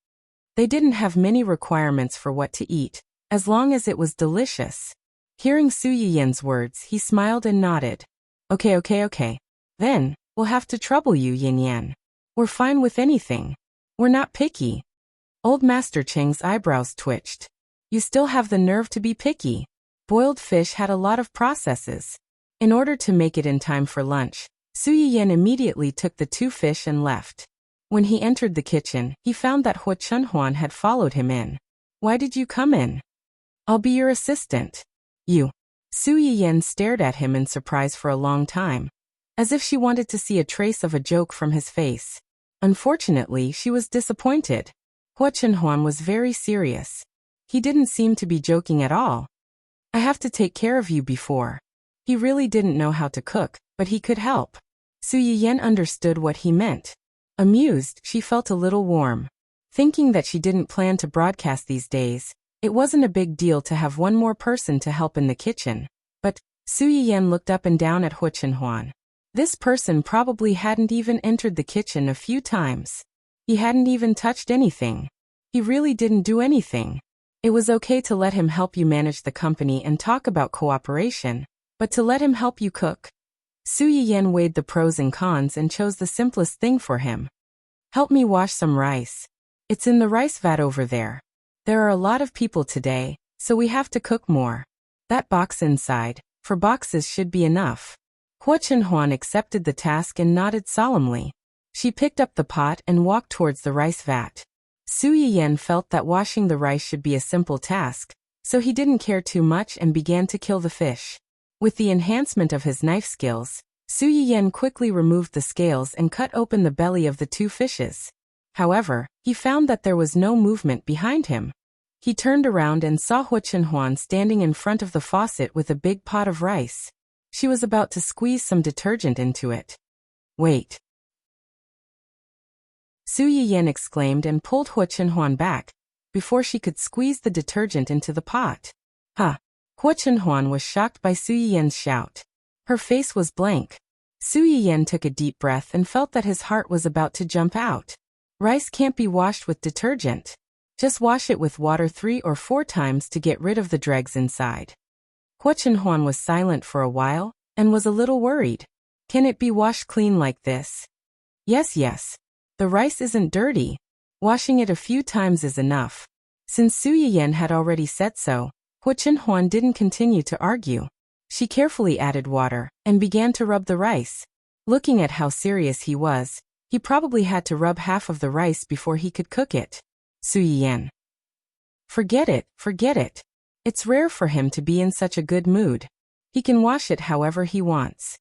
They didn't have many requirements for what to eat, as long as it was delicious. Hearing Su Yiyan's words, he smiled and nodded. Okay. Then, we'll have to trouble you, Yin Yan. We're fine with anything. We're not picky. Old Master Cheng's eyebrows twitched. You still have the nerve to be picky. Boiled fish had a lot of processes. In order to make it in time for lunch, Su Yiyan immediately took the 2 fish and left. When he entered the kitchen, he found that Hua Chunhuan had followed him in. Why did you come in? I'll be your assistant. You. Su Yiyan stared at him in surprise for a long time, as if she wanted to see a trace of a joke from his face. Unfortunately, she was disappointed. Hua Chunhuan was very serious. He didn't seem to be joking at all. I have to take care of you before. He really didn't know how to cook, but he could help. Su Yiyan understood what he meant. Amused, she felt a little warm. Thinking that she didn't plan to broadcast these days, it wasn't a big deal to have one more person to help in the kitchen. But Su Yiyan looked up and down at Hua Chunhuan. This person probably hadn't even entered the kitchen a few times. He hadn't even touched anything. He really didn't do anything. It was okay to let him help you manage the company and talk about cooperation, but to let him help you cook? Su Yiyan weighed the pros and cons and chose the simplest thing for him. Help me wash some rice. It's in the rice vat over there. There are a lot of people today, so we have to cook more. That box inside, for boxes should be enough. Hua Chunhuan accepted the task and nodded solemnly. She picked up the pot and walked towards the rice vat. Su Yiyan felt that washing the rice should be a simple task, so he didn't care too much and began to kill the fish. With the enhancement of his knife skills, Su Yiyan quickly removed the scales and cut open the belly of the 2 fishes. However, he found that there was no movement behind him. He turned around and saw Hua Chunhuan standing in front of the faucet with a big pot of rice. She was about to squeeze some detergent into it. Wait. Su Yiyan exclaimed and pulled Hua Chunhuan back, before she could squeeze the detergent into the pot. Huh. Hua Chunhuan was shocked by Su Yiyan's shout. Her face was blank. Su Yiyan took a deep breath and felt that his heart was about to jump out. Rice can't be washed with detergent. Just wash it with water 3 or 4 times to get rid of the dregs inside. Hua Chunhuan was silent for a while, and was a little worried. Can it be washed clean like this? Yes. The rice isn't dirty. Washing it a few times is enough. Since Su Yiyan had already said so, Hua Chunhuan didn't continue to argue. She carefully added water, and began to rub the rice. Looking at how serious he was, he probably had to rub half of the rice before he could cook it. Su Yiyan. Forget it. It's rare for him to be in such a good mood. He can wash it however he wants.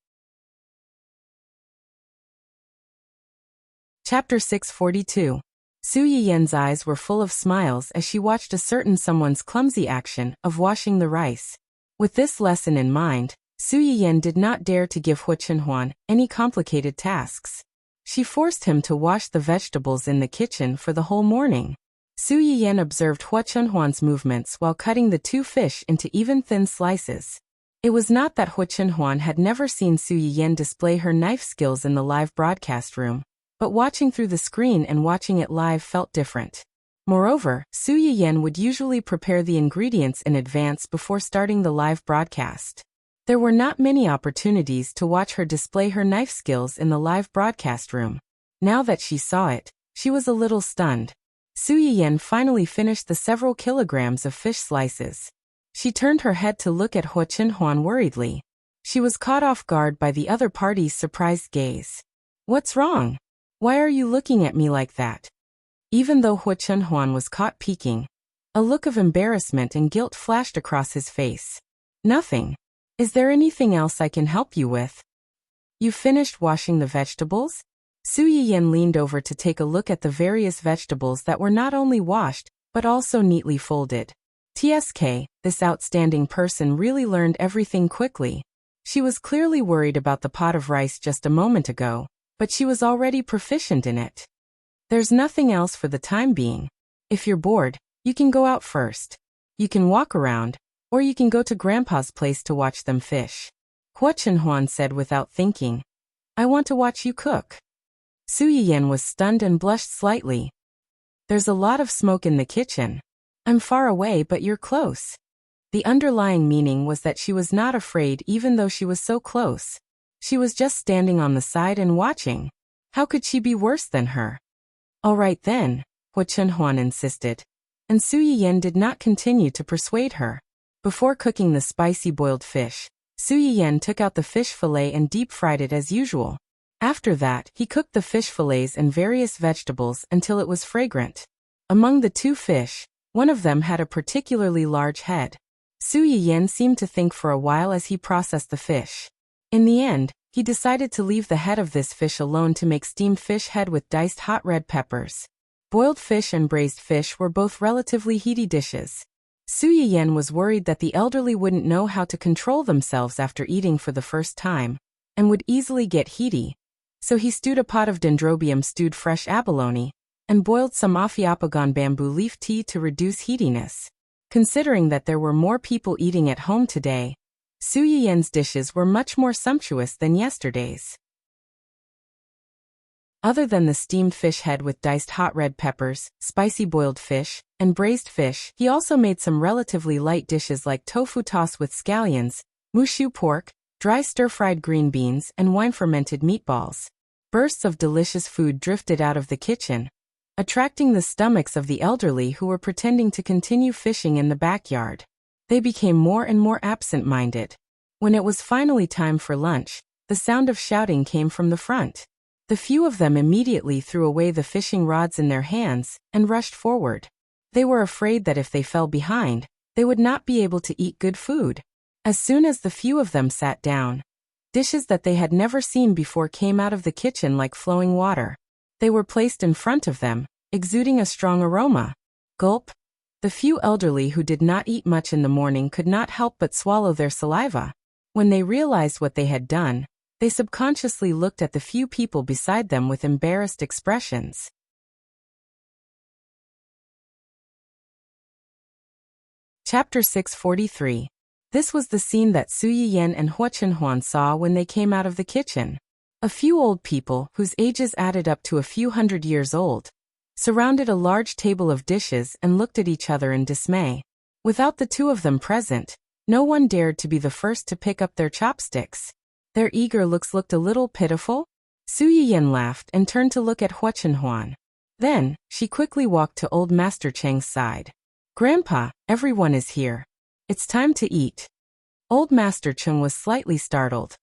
Chapter 642. Su Yiyan's eyes were full of smiles as she watched a certain someone's clumsy action of washing the rice. With this lesson in mind, Su Yiyan did not dare to give Hua Chunhuan any complicated tasks. She forced him to wash the vegetables in the kitchen for the whole morning. Su Yiyan observed Hua Chunhuan's movements while cutting the 2 fish into even thin slices. It was not that Hua Chunhuan had never seen Su Yiyan display her knife skills in the live broadcast room, but watching through the screen and watching it live felt different. Moreover, Su Yiyan would usually prepare the ingredients in advance before starting the live broadcast. There were not many opportunities to watch her display her knife skills in the live broadcast room. Now that she saw it, she was a little stunned. Su Yiyan finally finished the several kilograms of fish slices. She turned her head to look at Hua Chunhuan worriedly. She was caught off guard by the other party's surprised gaze. "What's wrong? Why are you looking at me like that?" Even though Hua Chunhuan was caught peeking, a look of embarrassment and guilt flashed across his face. "Nothing. Is there anything else I can help you with?" "You finished washing the vegetables?" Su Yiyan leaned over to take a look at the various vegetables that were not only washed, but also neatly folded. TSK, this outstanding person really learned everything quickly. She was clearly worried about the pot of rice just a moment ago, but she was already proficient in it. "There's nothing else for the time being. If you're bored, you can go out first. You can walk around, or you can go to Grandpa's place to watch them fish." Hua Chunhuan said without thinking. "I want to watch you cook." Su Yiyan was stunned and blushed slightly. "There's a lot of smoke in the kitchen. I'm far away but you're close." The underlying meaning was that she was not afraid even though she was so close. She was just standing on the side and watching. How could she be worse than her? "All right then," Hua Chunhuan insisted. And Su Yiyan did not continue to persuade her. Before cooking the spicy boiled fish, Su Yiyan took out the fish fillet and deep-fried it as usual. After that, he cooked the fish fillets and various vegetables until it was fragrant. Among the two fish, one of them had a particularly large head. Su Yiyan seemed to think for a while as he processed the fish. In the end, he decided to leave the head of this fish alone to make steamed fish head with diced hot red peppers. Boiled fish and braised fish were both relatively heaty dishes. Su Yiyan was worried that the elderly wouldn't know how to control themselves after eating for the first time, and would easily get heaty. So he stewed a pot of dendrobium stewed fresh abalone, and boiled some Ophiophagon bamboo leaf tea to reduce heatiness. Considering that there were more people eating at home today, Su Yiyan's dishes were much more sumptuous than yesterday's. Other than the steamed fish head with diced hot red peppers, spicy boiled fish, and braised fish, he also made some relatively light dishes like tofu toss with scallions, mushu pork, dry stir-fried green beans, and wine-fermented meatballs. Bursts of delicious food drifted out of the kitchen, attracting the stomachs of the elderly who were pretending to continue fishing in the backyard. They became more and more absent-minded. When it was finally time for lunch, the sound of shouting came from the front. The few of them immediately threw away the fishing rods in their hands and rushed forward. They were afraid that if they fell behind, they would not be able to eat good food. As soon as the few of them sat down, dishes that they had never seen before came out of the kitchen like flowing water. They were placed in front of them, exuding a strong aroma. Gulp. The few elderly who did not eat much in the morning could not help but swallow their saliva. When they realized what they had done, they subconsciously looked at the few people beside them with embarrassed expressions. Chapter 643. This was the scene that Su Yiyan and Hua Chunhuan saw when they came out of the kitchen. A few old people, whose ages added up to a few hundred years old, surrounded a large table of dishes and looked at each other in dismay. Without the two of them present, no one dared to be the first to pick up their chopsticks. Their eager looks looked a little pitiful. Su Yiyan laughed and turned to look at Hua Chunhuan. Then, she quickly walked to old Master Cheng's side. "Grandpa, everyone is here. It's time to eat." Old Master Cheng was slightly startled.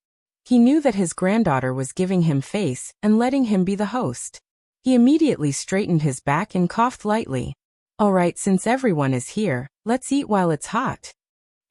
He knew that his granddaughter was giving him face and letting him be the host. He immediately straightened his back and coughed lightly. "All right, since everyone is here, let's eat while it's hot."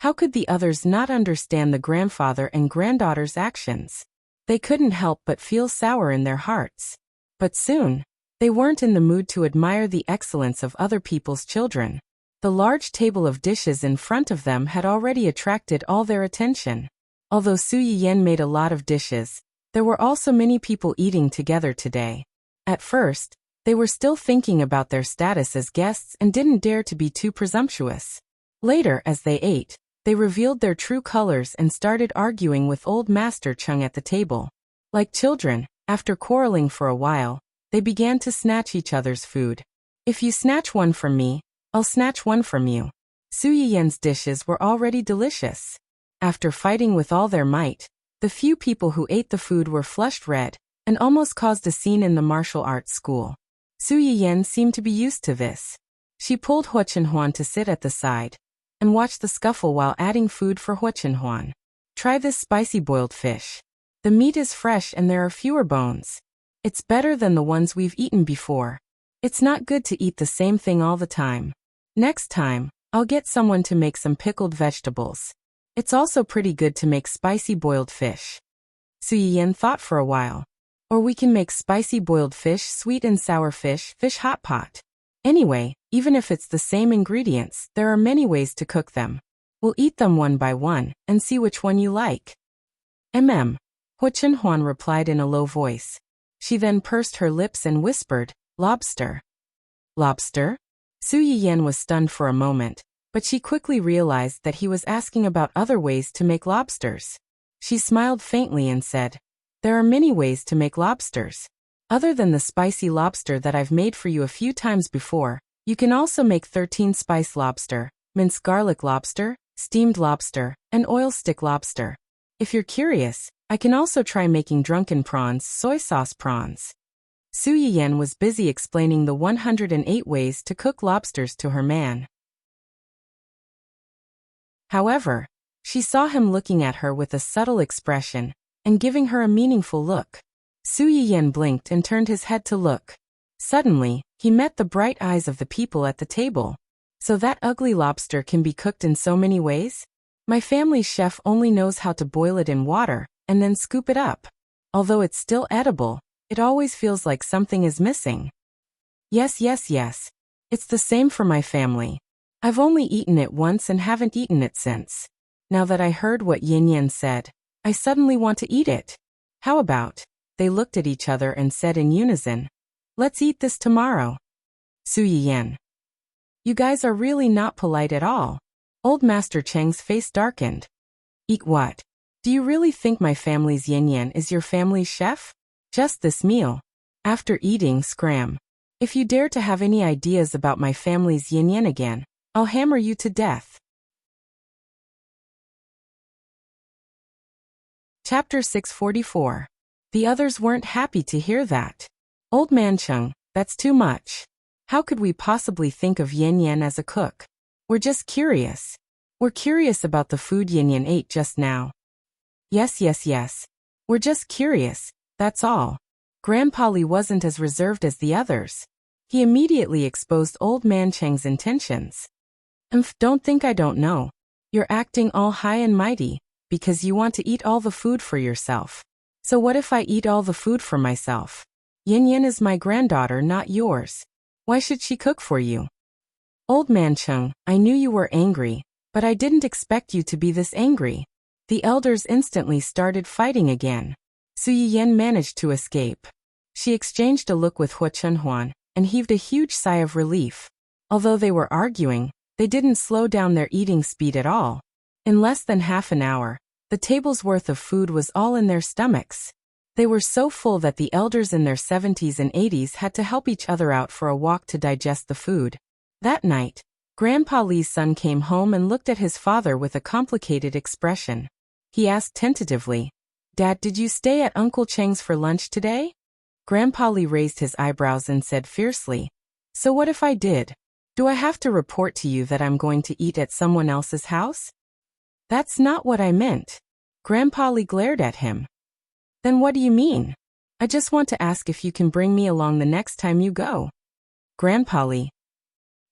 How could the others not understand the grandfather and granddaughter's actions? They couldn't help but feel sour in their hearts. But soon, they weren't in the mood to admire the excellence of other people's children. The large table of dishes in front of them had already attracted all their attention. Although Su Yiyan made a lot of dishes, there were also many people eating together today. At first, they were still thinking about their status as guests and didn't dare to be too presumptuous. Later, as they ate, they revealed their true colors and started arguing with old Master Cheng at the table. Like children, after quarreling for a while, they began to snatch each other's food. "If you snatch one from me, I'll snatch one from you." Su Yiyan's dishes were already delicious. After fighting with all their might, the few people who ate the food were flushed red and almost caused a scene in the martial arts school. Su Yiyan seemed to be used to this. She pulled Hua Chunhuan to sit at the side and watched the scuffle while adding food for Hua Chunhuan. Try this spicy boiled fish. The meat is fresh and there are fewer bones. It's better than the ones we've eaten before. It's not good to eat the same thing all the time. Next time, I'll get someone to make some pickled vegetables. It's also pretty good to make spicy boiled fish. Su Yiyan thought for a while. Or we can make spicy boiled fish, sweet and sour fish hot pot. Anyway, even if it's the same ingredients, there are many ways to cook them. We'll eat them one by one, and see which one you like. Hu Chenhuan replied in a low voice. She then pursed her lips and whispered, lobster. Lobster? Su Yiyan was stunned for a moment, but she quickly realized that he was asking about other ways to make lobsters. She smiled faintly and said, there are many ways to make lobsters. Other than the spicy lobster that I've made for you a few times before, you can also make 13-spice lobster, minced garlic lobster, steamed lobster, and oil stick lobster. If you're curious, I can also try making drunken prawns, soy sauce prawns. Su Yiyan was busy explaining the 108 ways to cook lobsters to her man. However, she saw him looking at her with a subtle expression and giving her a meaningful look. Su Yiyan blinked and turned his head to look. Suddenly, he met the bright eyes of the people at the table. So that ugly lobster can be cooked in so many ways? My family's chef only knows how to boil it in water and then scoop it up. Although it's still edible, it always feels like something is missing. Yes. It's the same for my family. I've only eaten it once and haven't eaten it since. Now that I heard what Yin Yan said, I suddenly want to eat it. How about? They looked at each other and said in unison, let's eat this tomorrow. Su Yiyan. You guys are really not polite at all. Old Master Cheng's face darkened. Eat what? Do you really think my family's Yin Yan is your family's chef? Just this meal. After eating, scram. If you dare to have any ideas about my family's Yin Yan again, I'll hammer you to death. Chapter 644. The others weren't happy to hear that. Old Man Cheng, that's too much. How could we possibly think of Yin Yan as a cook? We're just curious. We're curious about the food Yin Yan ate just now. Yes. We're just curious, that's all. Grandpa Li wasn't as reserved as the others. He immediately exposed Old Man Cheng's intentions. Don't think I don't know. You're acting all high and mighty, because you want to eat all the food for yourself. So what if I eat all the food for myself? Yin Yan is my granddaughter, not yours. Why should she cook for you? Old Man Cheng, I knew you were angry, but I didn't expect you to be this angry. The elders instantly started fighting again. Su Yiyan managed to escape. She exchanged a look with Hu Chenhuan and heaved a huge sigh of relief. Although they were arguing, they didn't slow down their eating speed at all. In less than half an hour, the table's worth of food was all in their stomachs. They were so full that the elders in their 70s and 80s had to help each other out for a walk to digest the food. That night, Grandpa Li's son came home and looked at his father with a complicated expression. He asked tentatively, Dad, did you stay at Uncle Cheng's for lunch today? Grandpa Li raised his eyebrows and said fiercely, so what if I did? Do I have to report to you that I'm going to eat at someone else's house? That's not what I meant. Grandpa Li glared at him. Then what do you mean? I just want to ask if you can bring me along the next time you go. Grandpa Li.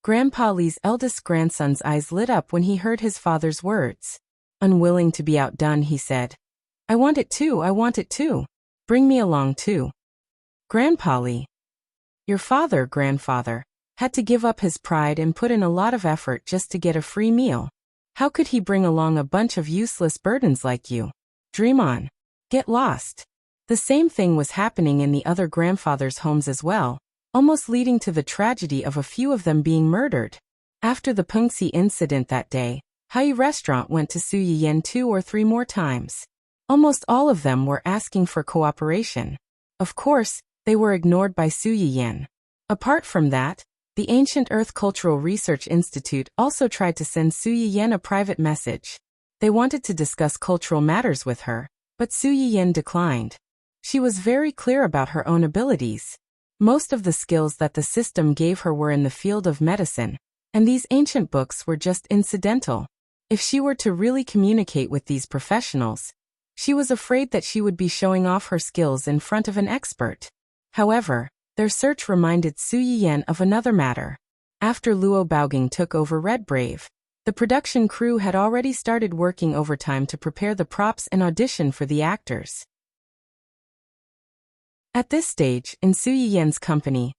Grandpa Li's eldest grandson's eyes lit up when he heard his father's words. Unwilling to be outdone, he said, I want it too. Bring me along too. Grandpa Li. Your father, grandfather, had to give up his pride and put in a lot of effort just to get a free meal. How could he bring along a bunch of useless burdens like you? Dream on. Get lost. The same thing was happening in the other grandfathers' homes as well, almost leading to the tragedy of a few of them being murdered. After the Pengxi incident that day, Hai Restaurant went to Su Yiyan 2 or 3 more times. Almost all of them were asking for cooperation. Of course, they were ignored by Su Yiyan. Apart from that, the Ancient Earth Cultural Research Institute also tried to send Su Yiyan a private message. They wanted to discuss cultural matters with her, but Su Yiyan declined. She was very clear about her own abilities. Most of the skills that the system gave her were in the field of medicine, and these ancient books were just incidental. If she were to really communicate with these professionals, she was afraid that she would be showing off her skills in front of an expert. However, their search reminded Su Yiyan of another matter. After Luo Baoging took over Red Brave, the production crew had already started working overtime to prepare the props and audition for the actors. At this stage, in Su Yiyan's company,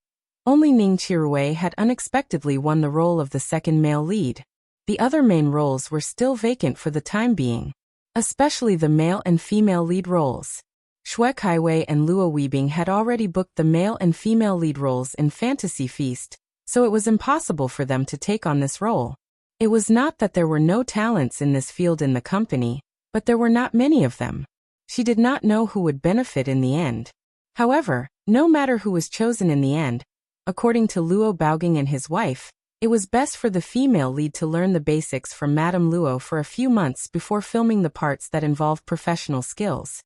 only Ning Chirui had unexpectedly won the role of the second male lead. The other main roles were still vacant for the time being, especially the male and female lead roles. Xue Kaiwei and Luo Weibing had already booked the male and female lead roles in Fantasy Feast, so it was impossible for them to take on this role. It was not that there were no talents in this field in the company, but there were not many of them. She did not know who would benefit in the end. However, no matter who was chosen in the end, according to Luo Baoging and his wife, it was best for the female lead to learn the basics from Madame Luo for a few months before filming the parts that involved professional skills.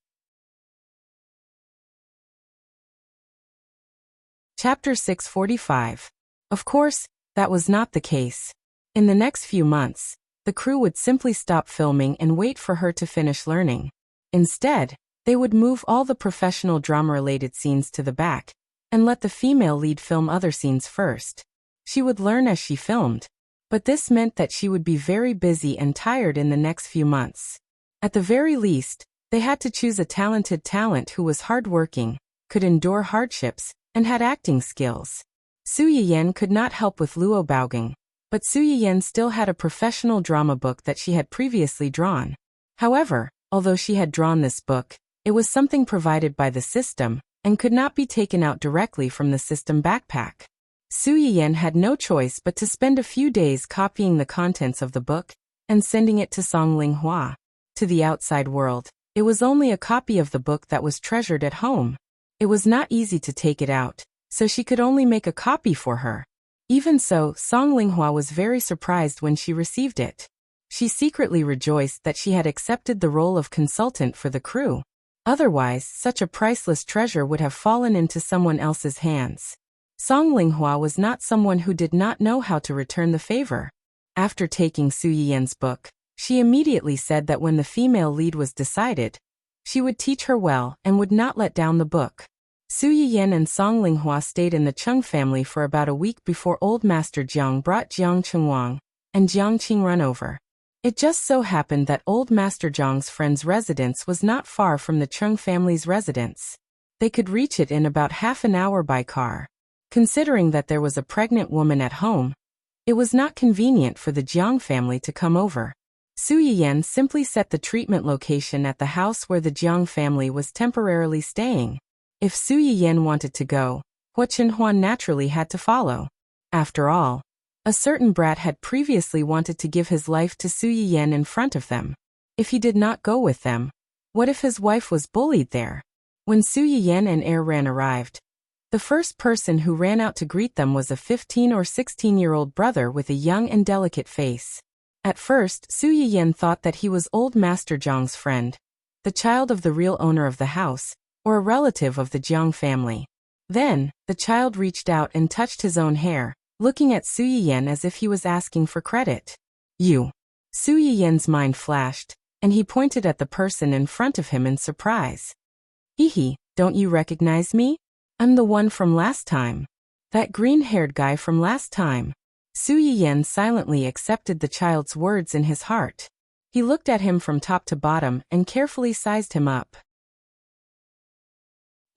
Chapter 645. Of course, that was not the case. In the next few months, the crew would simply stop filming and wait for her to finish learning. Instead, they would move all the professional drama-related scenes to the back, and let the female lead film other scenes first. She would learn as she filmed, but this meant that she would be very busy and tired in the next few months. At the very least, they had to choose a talented talent who was hardworking, could endure hardships, and had acting skills. Su Yiyan could not help with Luo Baoging, but Su Yiyan still had a professional drama book that she had previously drawn. However, although she had drawn this book, it was something provided by the system, and could not be taken out directly from the system backpack. Su Yiyan had no choice but to spend a few days copying the contents of the book, and sending it to Song Linghua. To the outside world, it was only a copy of the book that was treasured at home. It was not easy to take it out, so she could only make a copy for her. Even so, Song Linghua was very surprised when she received it. She secretly rejoiced that she had accepted the role of consultant for the crew. Otherwise, such a priceless treasure would have fallen into someone else's hands. Song Linghua was not someone who did not know how to return the favor. After taking Su Yiyan's book, she immediately said that when the female lead was decided, she would teach her well and would not let down the book. Su Yiyan and Song Linghua stayed in the Cheng family for about a week before Old Master Jiang brought Jiang Chengwang and Jiang Qingrun over. It just so happened that Old Master Zhang's friend's residence was not far from the Cheng family's residence. They could reach it in about half an hour by car. Considering that there was a pregnant woman at home, it was not convenient for the Jiang family to come over. Su Yiyan simply set the treatment location at the house where the Jiang family was temporarily staying. If Su Yiyan wanted to go, Hua Chenhuan naturally had to follow. After all, a certain brat had previously wanted to give his life to Su Yiyan in front of them. If he did not go with them, what if his wife was bullied there? When Su Yiyan and Air Ran arrived, the first person who ran out to greet them was a 15 or 16-year-old brother with a young and delicate face. At first, Su Yiyan thought that he was Old Master Zhang's friend, the child of the real owner of the house, or a relative of the Jiang family. Then, the child reached out and touched his own hair, looking at Su Yiyan as if he was asking for credit. You. Su Yiyan's mind flashed, and he pointed at the person in front of him in surprise. Hee, don't you recognize me? I'm the one from last time. That green-haired guy from last time. Su Yiyan silently accepted the child's words in his heart. He looked at him from top to bottom and carefully sized him up.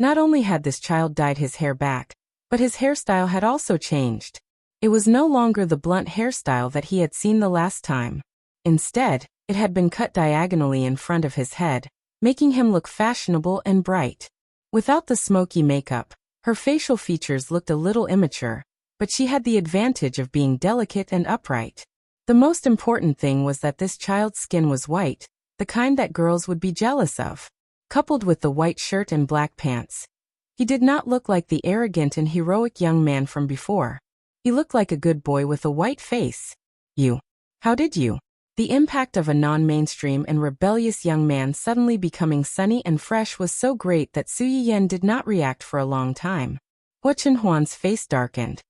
Not only had this child dyed his hair back, but his hairstyle had also changed. It was no longer the blunt hairstyle that he had seen the last time. Instead, it had been cut diagonally in front of his head, making him look fashionable and bright. Without the smoky makeup, her facial features looked a little immature, but she had the advantage of being delicate and upright. The most important thing was that this child's skin was white, the kind that girls would be jealous of. Coupled with the white shirt and black pants, he did not look like the arrogant and heroic young man from before. He looked like a good boy with a white face. You. How did you? The impact of a non-mainstream and rebellious young man suddenly becoming sunny and fresh was so great that Su Yiyan did not react for a long time. Hua Chenhuan's face darkened.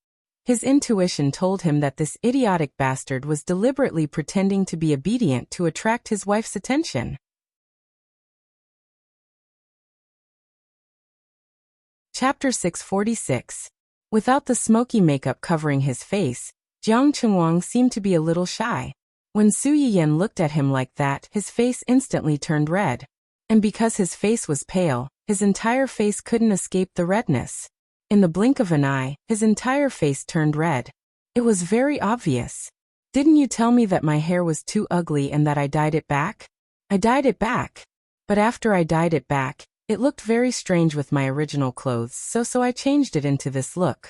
His intuition told him that this idiotic bastard was deliberately pretending to be obedient to attract his wife's attention. Chapter 646. Without the smoky makeup covering his face, Jiang Chengwang seemed to be a little shy. When Su Yiyan looked at him like that, his face instantly turned red. And because his face was pale, his entire face couldn't escape the redness. In the blink of an eye, his entire face turned red. It was very obvious. Didn't you tell me that my hair was too ugly and that I dyed it back? I dyed it back. But after I dyed it back, it looked very strange with my original clothes, so I changed it into this look.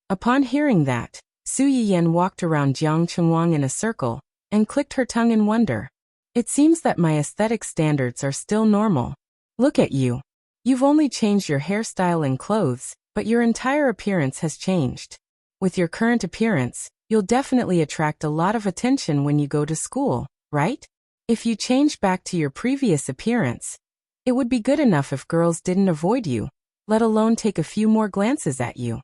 Upon hearing that, Su Yiyan walked around Jiang Chengwang in a circle, and clicked her tongue in wonder. It seems that my aesthetic standards are still normal. Look at you. You've only changed your hairstyle and clothes, but your entire appearance has changed. With your current appearance, you'll definitely attract a lot of attention when you go to school, right? If you change back to your previous appearance, it would be good enough if girls didn't avoid you, let alone take a few more glances at you.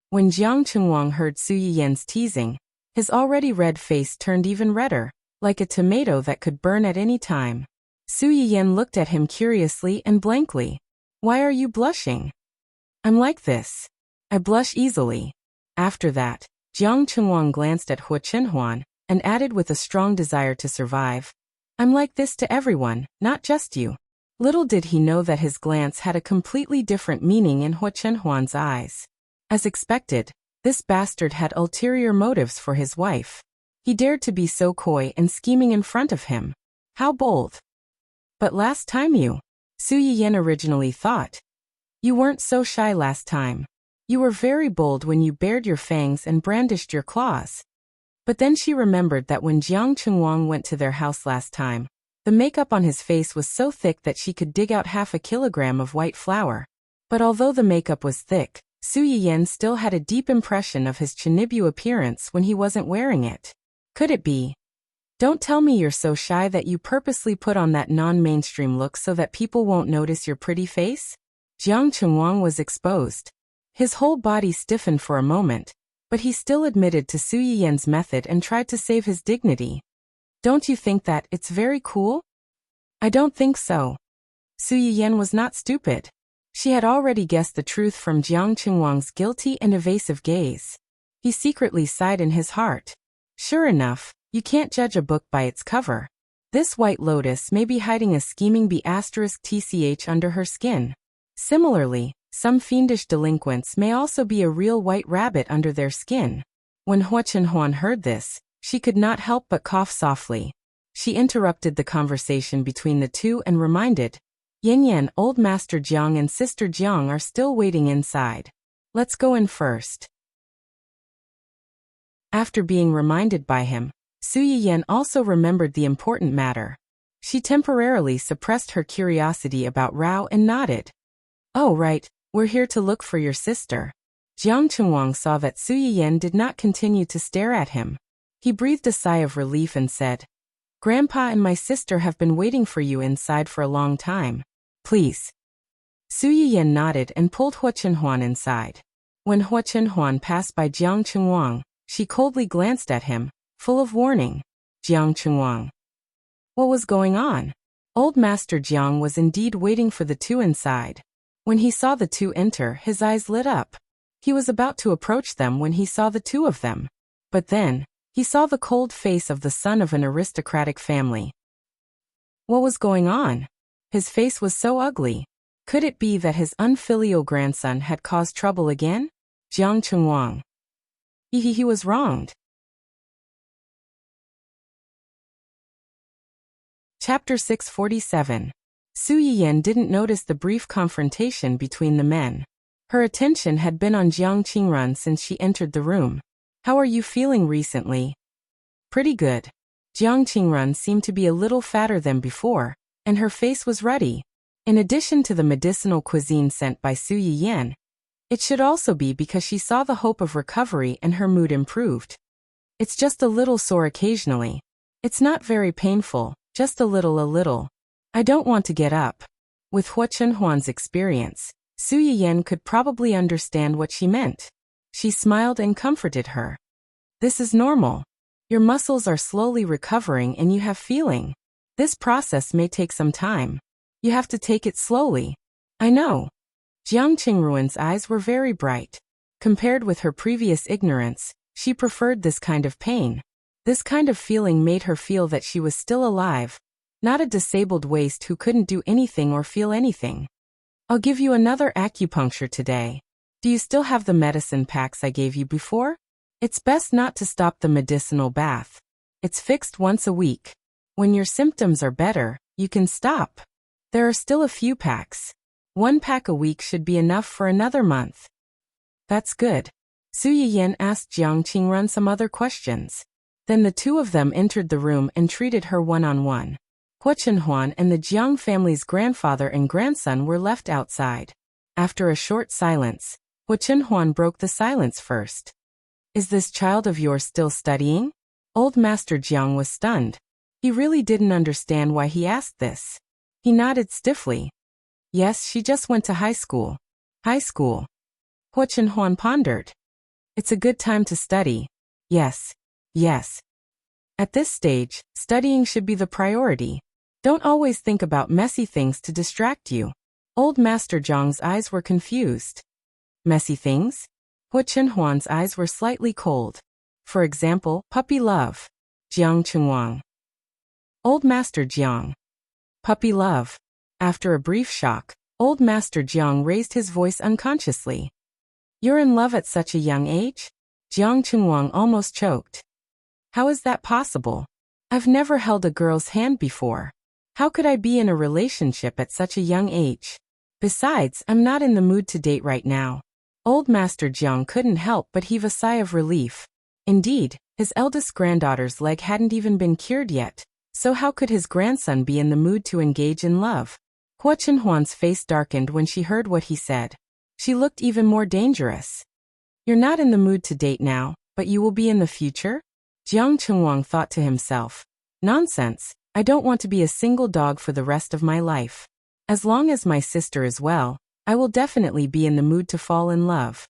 When Jiang Chengwang heard Su Yiyan's teasing, his already red face turned even redder, like a tomato that could burn at any time. Su Yiyan looked at him curiously and blankly. Why are you blushing? I'm like this. I blush easily. After that, Jiang Chengwang glanced at Hua Chenhuan and added with a strong desire to survive. I'm like this to everyone, not just you. Little did he know that his glance had a completely different meaning in Hua Chenhuan's eyes. As expected, this bastard had ulterior motives for his wife. He dared to be so coy and scheming in front of him. How bold. But last time Su Yiyan originally thought. You weren't so shy last time. You were very bold when you bared your fangs and brandished your claws. But then she remembered that when Jiang Chengwang went to their house last time, the makeup on his face was so thick that she could dig out half a kilogram of white flour. But although the makeup was thick, Su Yiyan still had a deep impression of his Chinibu appearance when he wasn't wearing it. Could it be? Don't tell me you're so shy that you purposely put on that non-mainstream look so that people won't notice your pretty face? Jiang Chengwang was exposed. His whole body stiffened for a moment, but he still admitted to Su Yiyan's method and tried to save his dignity. Don't you think that it's very cool? I don't think so. Su Yiyan was not stupid. She had already guessed the truth from Jiang Chengwang's guilty and evasive gaze. He secretly sighed in his heart. Sure enough, you can't judge a book by its cover. This white lotus may be hiding a scheming B*TCH under her skin. Similarly, some fiendish delinquents may also be a real white rabbit under their skin. When Hua Chenhuan heard this, she could not help but cough softly. She interrupted the conversation between the two and reminded, Yin Yan, old Master Jiang and Sister Jiang are still waiting inside. Let's go in first. After being reminded by him, Su Yiyan also remembered the important matter. She temporarily suppressed her curiosity about Rao and nodded. Oh right, we're here to look for your sister. Jiang Chengwang saw that Su Yiyan did not continue to stare at him. He breathed a sigh of relief and said, Grandpa and my sister have been waiting for you inside for a long time. Please. Su Yiyan nodded and pulled Hua Chenhuan inside. When Hua Chenhuan passed by Jiang Chengwang, she coldly glanced at him, full of warning. Jiang Chengwang. What was going on? Old Master Jiang was indeed waiting for the two inside. When he saw the two enter, his eyes lit up. He was about to approach them when he saw the two of them. But then, he saw the cold face of the son of an aristocratic family. What was going on? His face was so ugly. Could it be that his unfilial grandson had caused trouble again? Jiang Chengwang. He was wronged. Chapter 647. Su Yiyan didn't notice the brief confrontation between the men. Her attention had been on Jiang Qingrun since she entered the room. How are you feeling recently? Pretty good. Jiang Qingrun seemed to be a little fatter than before, and her face was ruddy. In addition to the medicinal cuisine sent by Su Yiyan, it should also be because she saw the hope of recovery and her mood improved. It's just a little sore occasionally. It's not very painful, just a little. I don't want to get up. With Hua Chenhuan's experience, Su Yiyan could probably understand what she meant. She smiled and comforted her. This is normal. Your muscles are slowly recovering and you have feeling. This process may take some time. You have to take it slowly. I know. Jiang Qingruan's eyes were very bright. Compared with her previous ignorance, she preferred this kind of pain. This kind of feeling made her feel that she was still alive, not a disabled waste who couldn't do anything or feel anything. I'll give you another acupuncture today. Do you still have the medicine packs I gave you before? It's best not to stop the medicinal bath. It's fixed once a week. When your symptoms are better, you can stop. There are still a few packs. 1 pack a week should be enough for another month. That's good. Su Yiyan asked Jiang Qingrun some other questions. Then the two of them entered the room and treated her one-on-one. Hua Chenhuan and the Jiang family's grandfather and grandson were left outside. After a short silence, Hua Chenhuan broke the silence first. Is this child of yours still studying? Old Master Jiang was stunned. He really didn't understand why he asked this. He nodded stiffly. Yes, she just went to high school. High school. Hua Chenhuan pondered. It's a good time to study. Yes. Yes. At this stage, studying should be the priority. Don't always think about messy things to distract you. Old Master Jiang's eyes were confused. Messy things? Hua Chenhuan's eyes were slightly cold. For example, puppy love. Jiang Qingwang. Old Master Jiang. Puppy love. After a brief shock, Old Master Jiang raised his voice unconsciously. You're in love at such a young age? Jiang Qingwang almost choked. How is that possible? I've never held a girl's hand before. How could I be in a relationship at such a young age? Besides, I'm not in the mood to date right now. Old Master Jiang couldn't help but heave a sigh of relief. Indeed, his eldest granddaughter's leg hadn't even been cured yet, so how could his grandson be in the mood to engage in love? Hua Chenhuan's face darkened when she heard what he said. She looked even more dangerous. You're not in the mood to date now, but you will be in the future? Jiang Qingwang thought to himself. Nonsense, I don't want to be a single dog for the rest of my life. As long as my sister is well, I will definitely be in the mood to fall in love.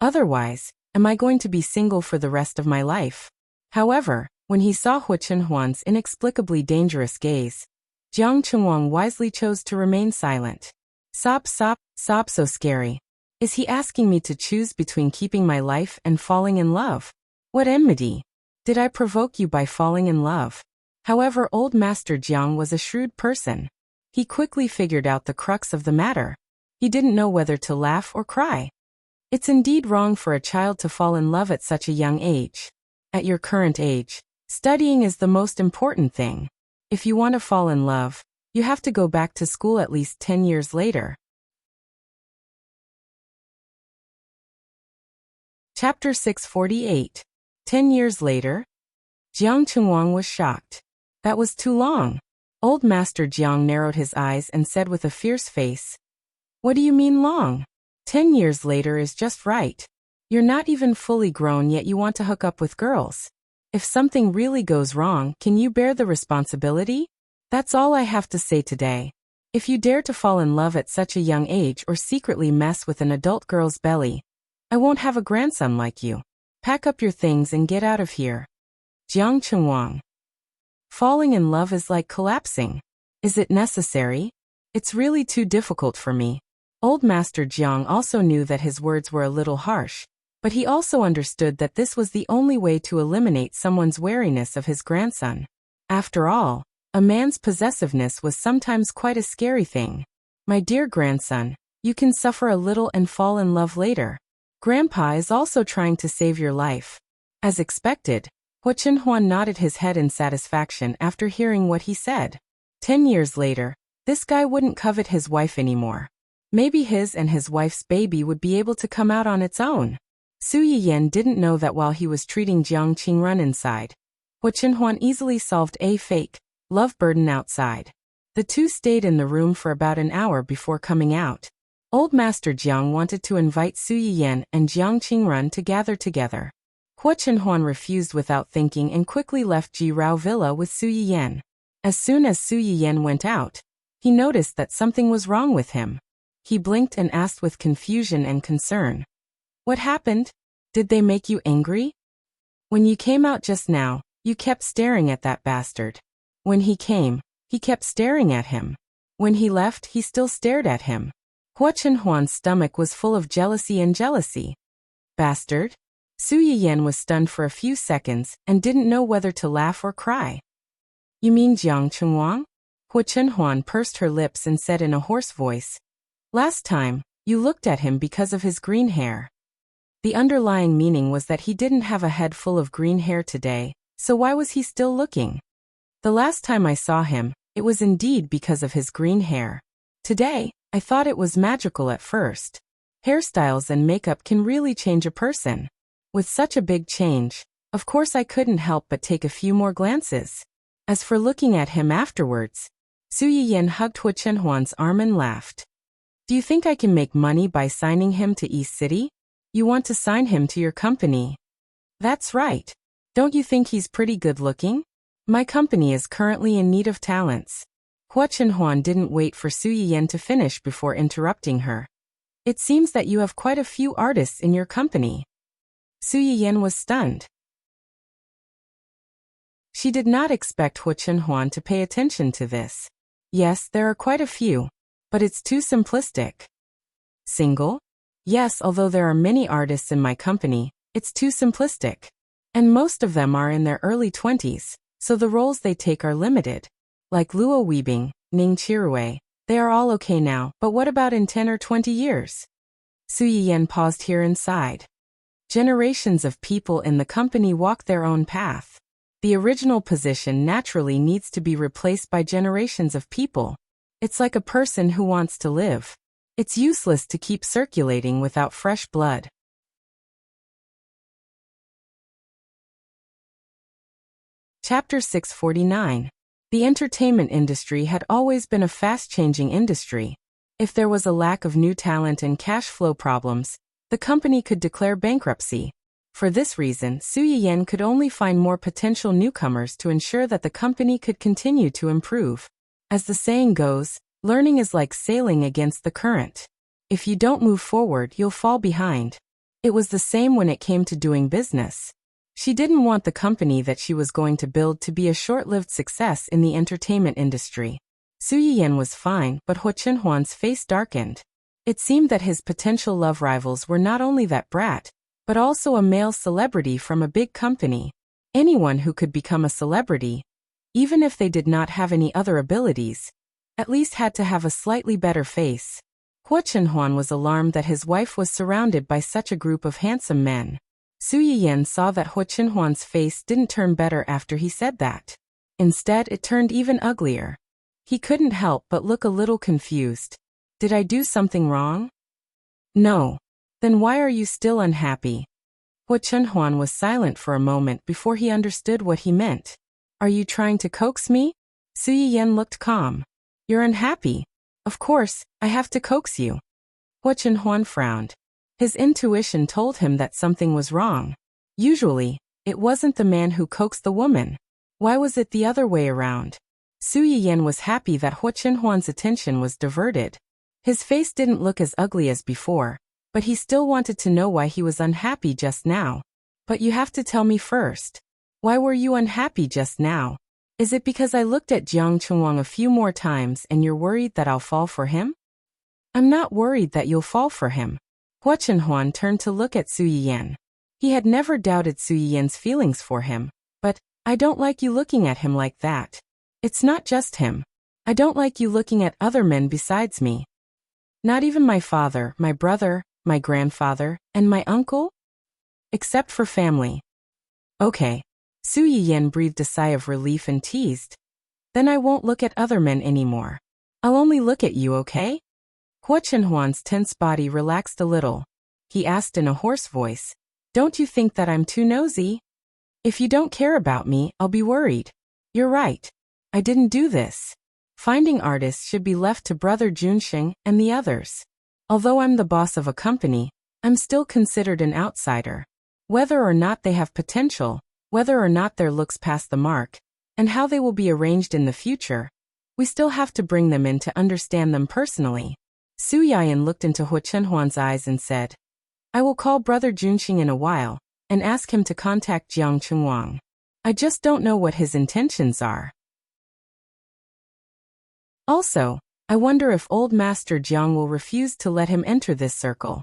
Otherwise, am I going to be single for the rest of my life? However, when he saw Hua Chenhuan's inexplicably dangerous gaze, Jiang Qingwang wisely chose to remain silent. Sob, so scary. Is he asking me to choose between keeping my life and falling in love? What enmity! Did I provoke you by falling in love? However, Old Master Jiang was a shrewd person. He quickly figured out the crux of the matter. He didn't know whether to laugh or cry. It's indeed wrong for a child to fall in love at such a young age. At your current age, studying is the most important thing. If you want to fall in love, you have to go back to school at least 10 years later. Chapter 648. 10 years later? Jiang Qingwang was shocked. That was too long. Old Master Jiang narrowed his eyes and said with a fierce face, What do you mean long? 10 years later is just right. You're not even fully grown yet you want to hook up with girls. If something really goes wrong, can you bear the responsibility? That's all I have to say today. If you dare to fall in love at such a young age or secretly mess with an adult girl's belly, I won't have a grandson like you. Pack up your things and get out of here. Jiang Qingwang. Falling in love is like collapsing. Is it necessary? It's really too difficult for me. Old Master Jiang also knew that his words were a little harsh, but he also understood that this was the only way to eliminate someone's wariness of his grandson. After all, a man's possessiveness was sometimes quite a scary thing. My dear grandson, you can suffer a little and fall in love later. Grandpa is also trying to save your life. As expected, Hua Chenhuan nodded his head in satisfaction after hearing what he said. 10 years later, this guy wouldn't covet his wife anymore. Maybe his and his wife's baby would be able to come out on its own. Su Yiyan didn't know that while he was treating Jiang Qingrun inside, Hua Chenhuan easily solved a fake love burden outside. The two stayed in the room for about an hour before coming out. Old Master Jiang wanted to invite Su Yiyan and Jiang Qingrun to gather together. Hua Chenhuan refused without thinking and quickly left Ji Rao Villa with Su Yiyan. As soon as Su Yiyan went out, he noticed that something was wrong with him. He blinked and asked with confusion and concern. What happened? Did they make you angry? When you came out just now, you kept staring at that bastard. When he came, he kept staring at him. When he left, he still stared at him. Hua Chenhuan's stomach was full of jealousy and jealousy. Bastard? Su Yiyan was stunned for a few seconds and didn't know whether to laugh or cry. You mean Jiang Chengwang? Hua Chenhuan pursed her lips and said in a hoarse voice. Last time, you looked at him because of his green hair. The underlying meaning was that he didn't have a head full of green hair today, so why was he still looking? The last time I saw him, it was indeed because of his green hair. Today, I thought it was magical at first. Hairstyles and makeup can really change a person. With such a big change, of course I couldn't help but take a few more glances. As for looking at him afterwards, Su Yiyan hugged Hua Chenhuan's arm and laughed. Do you think I can make money by signing him to East City? You want to sign him to your company? That's right. Don't you think he's pretty good looking? My company is currently in need of talents. Hua Chenhuan didn't wait for Su Yiyan to finish before interrupting her. It seems that you have quite a few artists in your company. Su Yiyan was stunned. She did not expect Hua Chenhuan to pay attention to this. Yes, there are quite a few, but it's too simplistic. Single? Yes, although there are many artists in my company, it's too simplistic. And most of them are in their early 20s, so the roles they take are limited. Like Luo Weibing, Ning Chirui, they are all okay now, but what about in 10 or 20 years? Su Yiyan paused here and sighed. Generations of people in the company walk their own path. The original position naturally needs to be replaced by generations of people. It's like a person who wants to live. It's useless to keep circulating without fresh blood. Chapter 649. The entertainment industry had always been a fast-changing industry. If there was a lack of new talent and cash flow problems, the company could declare bankruptcy. For this reason, Su Yiyan could only find more potential newcomers to ensure that the company could continue to improve. As the saying goes, learning is like sailing against the current. If you don't move forward, you'll fall behind. It was the same when it came to doing business. She didn't want the company that she was going to build to be a short-lived success in the entertainment industry. Su Yiyan was fine, but Hua Chenhuan's face darkened. It seemed that his potential love rivals were not only that brat, but also a male celebrity from a big company. Anyone who could become a celebrity, even if they did not have any other abilities, at least had to have a slightly better face. Hua Chenhuan was alarmed that his wife was surrounded by such a group of handsome men. Su Yiyan saw that Hua Chenhuan's face didn't turn better after he said that. Instead, it turned even uglier. He couldn't help but look a little confused. Did I do something wrong? No. Then why are you still unhappy? Hua Chenhuan was silent for a moment before he understood what he meant. Are you trying to coax me? Su Yiyan looked calm. You're unhappy. Of course, I have to coax you. Hua Chenhuan frowned. His intuition told him that something was wrong. Usually, it wasn't the man who coaxed the woman. Why was it the other way around? Su Yiyan was happy that Hua Chenhuan's attention was diverted. His face didn't look as ugly as before, but he still wanted to know why he was unhappy just now. But you have to tell me first. Why were you unhappy just now? Is it because I looked at Jiang Chengwang a few more times and you're worried that I'll fall for him? I'm not worried that you'll fall for him. Hua Chenhuan turned to look at Su Yiyan. He had never doubted Su Yiyan's feelings for him, but, I don't like you looking at him like that. It's not just him. I don't like you looking at other men besides me. Not even my father, my brother, my grandfather, and my uncle? Except for family. Okay. Su Yiyan breathed a sigh of relief and teased. Then I won't look at other men anymore. I'll only look at you, okay? Hua Chenhuan's tense body relaxed a little. He asked in a hoarse voice, Don't you think that I'm too nosy? If you don't care about me, I'll be worried. You're right. I didn't do this. Finding artists should be left to Brother Junsheng and the others. Although I'm the boss of a company, I'm still considered an outsider. Whether or not they have potential, whether or not their looks pass the mark, and how they will be arranged in the future, we still have to bring them in to understand them personally. Su Yayan looked into Hua Chenhuan's eyes and said, I will call Brother Junxing in a while and ask him to contact Jiang Chengwang. I just don't know what his intentions are. Also, I wonder if old Master Jiang will refuse to let him enter this circle.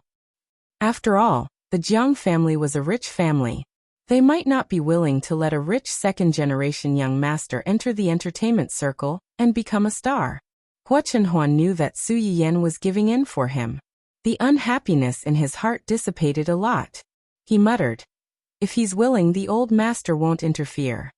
After all, the Jiang family was a rich family. They might not be willing to let a rich second-generation young master enter the entertainment circle and become a star. Hua Chenhuan knew that Su Yiyan was giving in for him. The unhappiness in his heart dissipated a lot. He muttered, if he's willing, the old master won't interfere.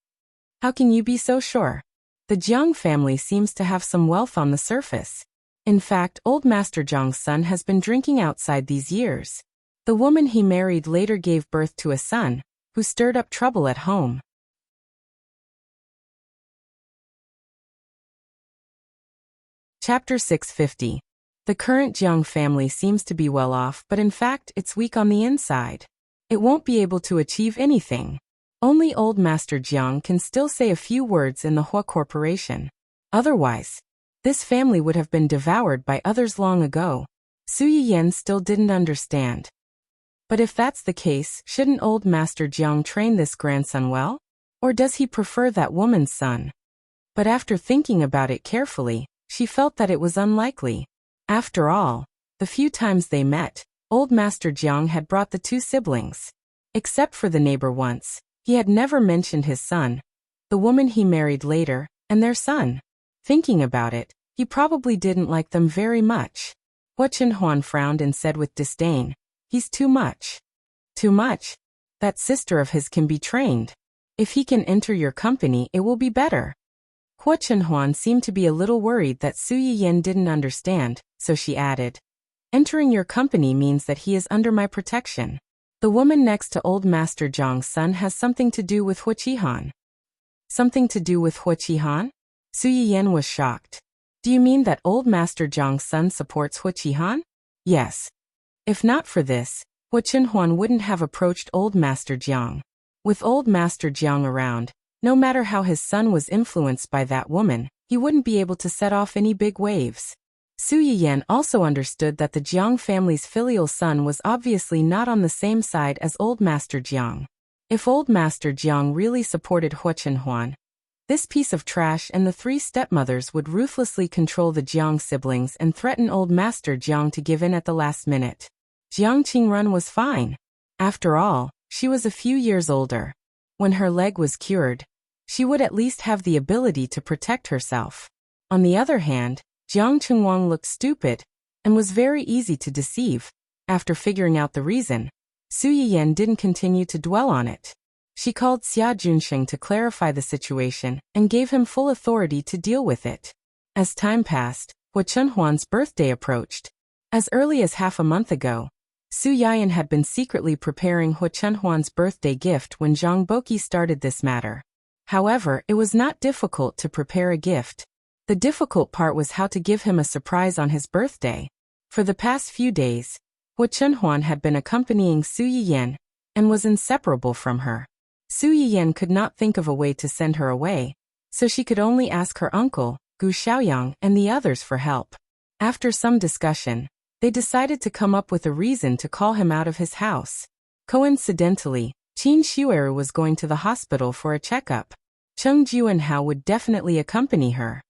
How can you be so sure? The Jiang family seems to have some wealth on the surface. In fact, old Master Jiang's son has been drinking outside these years. The woman he married later gave birth to a son, who stirred up trouble at home. Chapter 650. The current Jiang family seems to be well off, but in fact it's weak on the inside. It won't be able to achieve anything. Only old Master Jiang can still say a few words in the Hua Corporation. Otherwise, this family would have been devoured by others long ago. Su Yiyan still didn't understand. But if that's the case, shouldn't old Master Jiang train this grandson well? Or does he prefer that woman's son? But after thinking about it carefully, she felt that it was unlikely. After all, the few times they met, old Master Jiang had brought the two siblings. Except for the neighbor once, he had never mentioned his son, the woman he married later, and their son. Thinking about it, he probably didn't like them very much. Hua Chenhuan frowned and said with disdain, he's too much. Too much? That sister of his can be trained. If he can enter your company, it will be better. Hua Chenhuan seemed to be a little worried that Su Yiyan didn't understand, so she added, entering your company means that he is under my protection. The woman next to old Master Jiang's son has something to do with Hua Qihan. Something to do with Hua Qihan? Su Yiyan was shocked. Do you mean that old Master Jiang's son supports Hua Qihan? Yes. If not for this, Hua Chenhuan wouldn't have approached old Master Jiang. With old Master Jiang around, no matter how his son was influenced by that woman, he wouldn't be able to set off any big waves. Su Yiyan also understood that the Jiang family's filial son was obviously not on the same side as old Master Jiang. If old Master Jiang really supported Hua Chenhuan, this piece of trash and the three stepmothers would ruthlessly control the Jiang siblings and threaten old Master Jiang to give in at the last minute. Jiang Qingrun was fine. After all, she was a few years older. When her leg was cured, she would at least have the ability to protect herself. On the other hand, Jiang Chengwang looked stupid and was very easy to deceive. After figuring out the reason, Su Yiyan didn't continue to dwell on it. She called Xia Junsheng to clarify the situation and gave him full authority to deal with it. As time passed, Hua Chenhuan's birthday approached. As early as half a month ago, Su Yayan had been secretly preparing Hua Chenhuan's birthday gift when Zhang Boqi started this matter. However, it was not difficult to prepare a gift. The difficult part was how to give him a surprise on his birthday. For the past few days, Hua Chenhuan had been accompanying Su Yiyan and was inseparable from her. Su Yiyan could not think of a way to send her away, so she could only ask her uncle, Gu Xiaoyang, and the others for help. After some discussion, they decided to come up with a reason to call him out of his house. Coincidentally, Qin Xueru was going to the hospital for a checkup. Cheng Juanhao would definitely accompany her.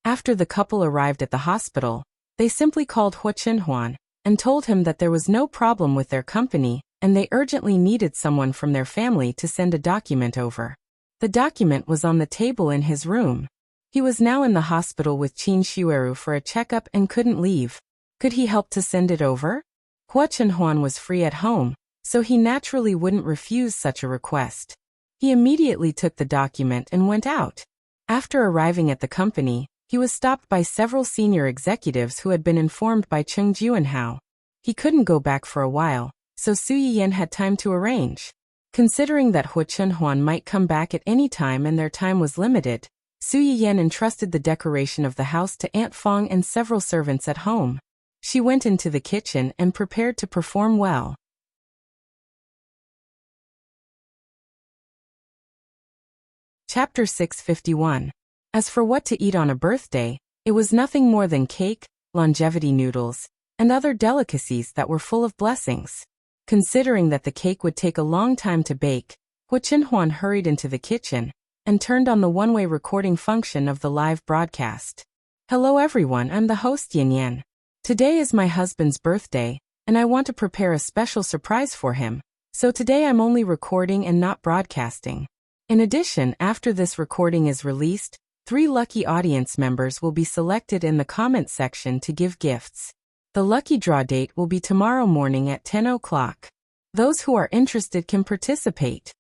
After the couple arrived at the hospital, they simply called Hua Chenhuan and told him that there was no problem with their company and they urgently needed someone from their family to send a document over. The document was on the table in his room. He was now in the hospital with Qin Xueru for a checkup and couldn't leave. Could he help to send it over? Hua Chenhuan was free at home, so he naturally wouldn't refuse such a request. He immediately took the document and went out. After arriving at the company, he was stopped by several senior executives who had been informed by Cheng Juanhao. He couldn't go back for a while, so Su Yiyan had time to arrange. Considering that Hua Chenhuan might come back at any time and their time was limited, Su Yiyan entrusted the decoration of the house to Aunt Fong and several servants at home. She went into the kitchen and prepared to perform well. Chapter 651. As for what to eat on a birthday, It was nothing more than cake, longevity noodles, and other delicacies that were full of blessings. Considering that the cake would take a long time to bake, Hua Chenhuan hurried into the kitchen and turned on the one-way recording function of the live broadcast. Hello everyone, I'm the host Yin Yan. Today is my husband's birthday, and I want to prepare a special surprise for him, so today I'm only recording and not broadcasting. In addition, after this recording is released, 3 lucky audience members will be selected in the comment section to give gifts. The lucky draw date will be tomorrow morning at 10 o'clock. Those who are interested can participate.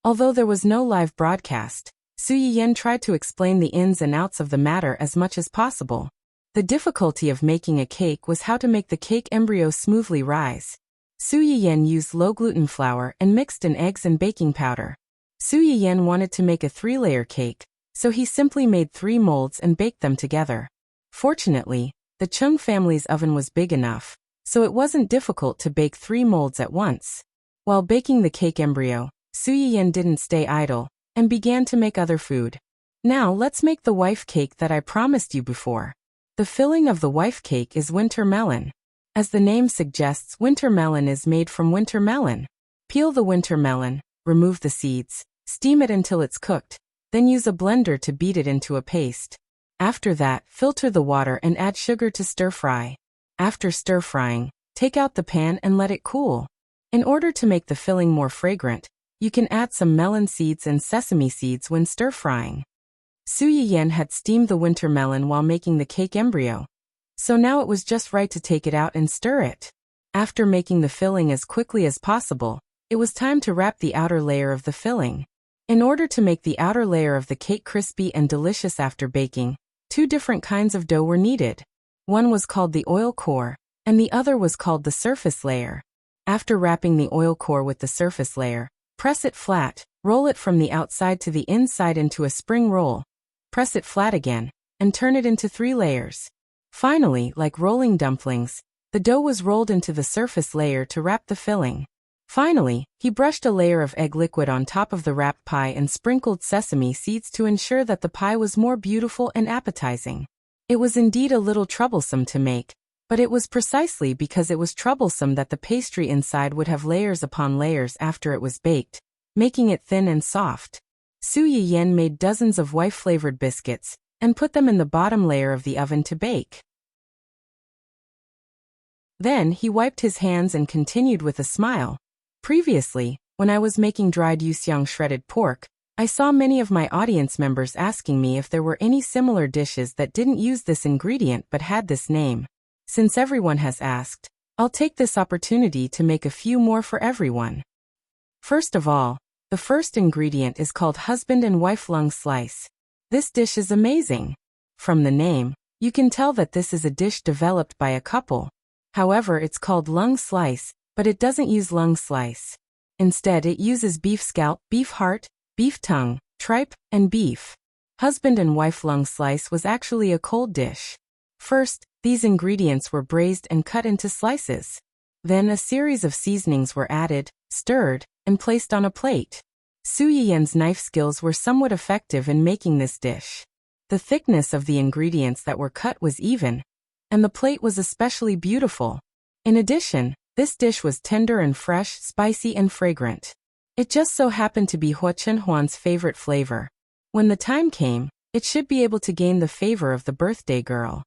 Although there was no live broadcast, Su Yiyan tried to explain the ins and outs of the matter as much as possible. The difficulty of making a cake was how to make the cake embryo smoothly rise. Su Yiyan used low-gluten flour and mixed in eggs and baking powder. Su Yiyan wanted to make a 3-layer cake, so he simply made 3 molds and baked them together. Fortunately, the Chung family's oven was big enough, so it wasn't difficult to bake 3 molds at once. While baking the cake embryo, Su Yiyan didn't stay idle and began to make other food. Now let's make the wife cake that I promised you before. The filling of the wife cake is winter melon. As the name suggests, winter melon is made from winter melon. Peel the winter melon, remove the seeds, steam it until it's cooked, then use a blender to beat it into a paste. After that, filter the water and add sugar to stir fry. After stir frying, take out the pan and let it cool. In order to make the filling more fragrant, you can add some melon seeds and sesame seeds when stir frying. Su Yiyan had steamed the winter melon while making the cake embryo, so now it was just right to take it out and stir it. After making the filling as quickly as possible, it was time to wrap the outer layer of the filling. In order to make the outer layer of the cake crispy and delicious after baking, 2 different kinds of dough were needed. One was called the oil core, and the other was called the surface layer. After wrapping the oil core with the surface layer, press it flat, roll it from the outside to the inside into a spring roll. Press it flat again, and turn it into 3 layers. Finally, like rolling dumplings, the dough was rolled into the surface layer to wrap the filling. Finally, he brushed a layer of egg liquid on top of the wrapped pie and sprinkled sesame seeds to ensure that the pie was more beautiful and appetizing. It was indeed a little troublesome to make, but it was precisely because it was troublesome that the pastry inside would have layers upon layers after it was baked, making it thin and soft. Su Yiyan made dozens of wife-flavored biscuits and put them in the bottom layer of the oven to bake. Then he wiped his hands and continued with a smile. Previously, when I was making dried yuxiang shredded pork, I saw many of my audience members asking me if there were any similar dishes that didn't use this ingredient but had this name. Since everyone has asked, I'll take this opportunity to make a few more for everyone. First of all, the first ingredient is called husband and wife lung slice. This dish is amazing. From the name, you can tell that this is a dish developed by a couple. However, it's called lung slice, but it doesn't use lung slice. Instead, it uses beef scalp, beef heart, beef tongue, tripe, and beef. Husband and wife lung slice was actually a cold dish. First, these ingredients were braised and cut into slices. Then a series of seasonings were added, stirred, and placed on a plate. Su Yiyan's knife skills were somewhat effective in making this dish. The thickness of the ingredients that were cut was even, and the plate was especially beautiful. In addition, this dish was tender and fresh, spicy and fragrant. It just so happened to be Hua Chenhuan's favorite flavor. When the time came, it should be able to gain the favor of the birthday girl.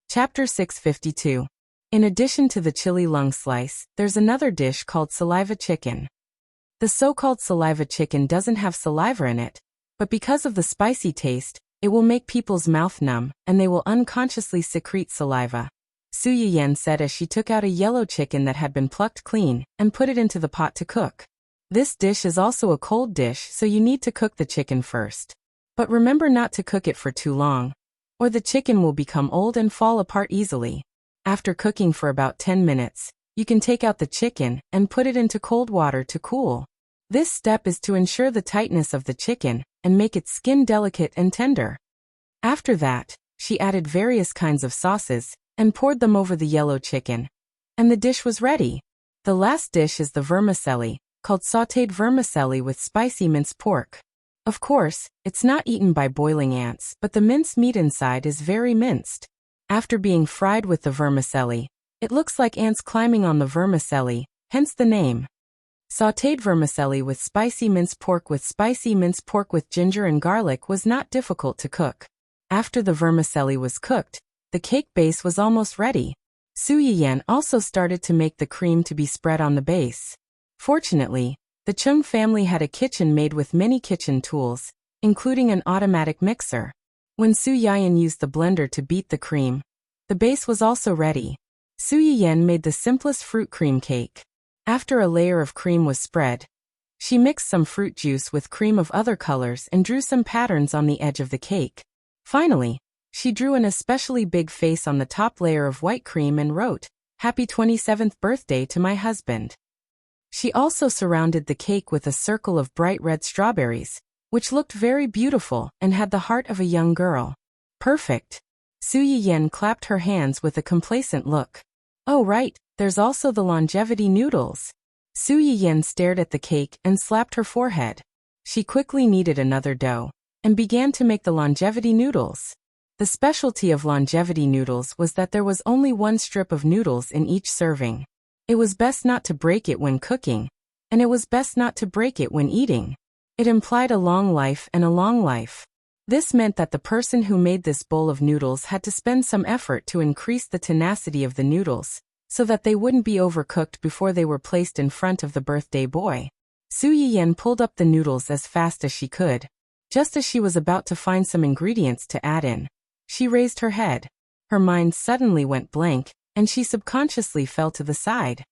Chapter 652. In addition to the chili lung slice, there's another dish called saliva chicken. The so-called saliva chicken doesn't have saliva in it, but because of the spicy taste, it will make people's mouth numb, and they will unconsciously secrete saliva. Su Yiyan said as she took out a yellow chicken that had been plucked clean, and put it into the pot to cook. This dish is also a cold dish, so you need to cook the chicken first. But remember not to cook it for too long, or the chicken will become old and fall apart easily. After cooking for about 10 minutes, you can take out the chicken and put it into cold water to cool. This step is to ensure the tightness of the chicken and make its skin delicate and tender. After that, she added various kinds of sauces and poured them over the yellow chicken, and the dish was ready. The last dish is the vermicelli, called sautéed vermicelli with spicy minced pork. Of course, it's not eaten by boiling ants, but the mince meat inside is very minced. After being fried with the vermicelli, it looks like ants climbing on the vermicelli, hence the name. Sautéed vermicelli with spicy minced pork with ginger and garlic was not difficult to cook. After the vermicelli was cooked, the cake base was almost ready. Su Yiyan also started to make the cream to be spread on the base. Fortunately, the Chung family had a kitchen made with many kitchen tools, including an automatic mixer. When Su Yiyan used the blender to beat the cream, the base was also ready. Su Yiyan made the simplest fruit cream cake. After a layer of cream was spread, she mixed some fruit juice with cream of other colors and drew some patterns on the edge of the cake. Finally, she drew an especially big face on the top layer of white cream and wrote, "Happy 27th birthday to my husband." She also surrounded the cake with a circle of bright red strawberries, which looked very beautiful and had the heart of a young girl. Perfect. Su Yiyan clapped her hands with a complacent look. Oh right, there's also the longevity noodles. Su Yiyan stared at the cake and slapped her forehead. She quickly kneaded another dough and began to make the longevity noodles. The specialty of longevity noodles was that there was only one strip of noodles in each serving. It was best not to break it when cooking, and it was best not to break it when eating. It implied a long life and a long life. This meant that the person who made this bowl of noodles had to spend some effort to increase the tenacity of the noodles, so that they wouldn't be overcooked before they were placed in front of the birthday boy. Su Yiyan pulled up the noodles as fast as she could. Just as she was about to find some ingredients to add in, she raised her head. Her mind suddenly went blank, and she subconsciously fell to the side.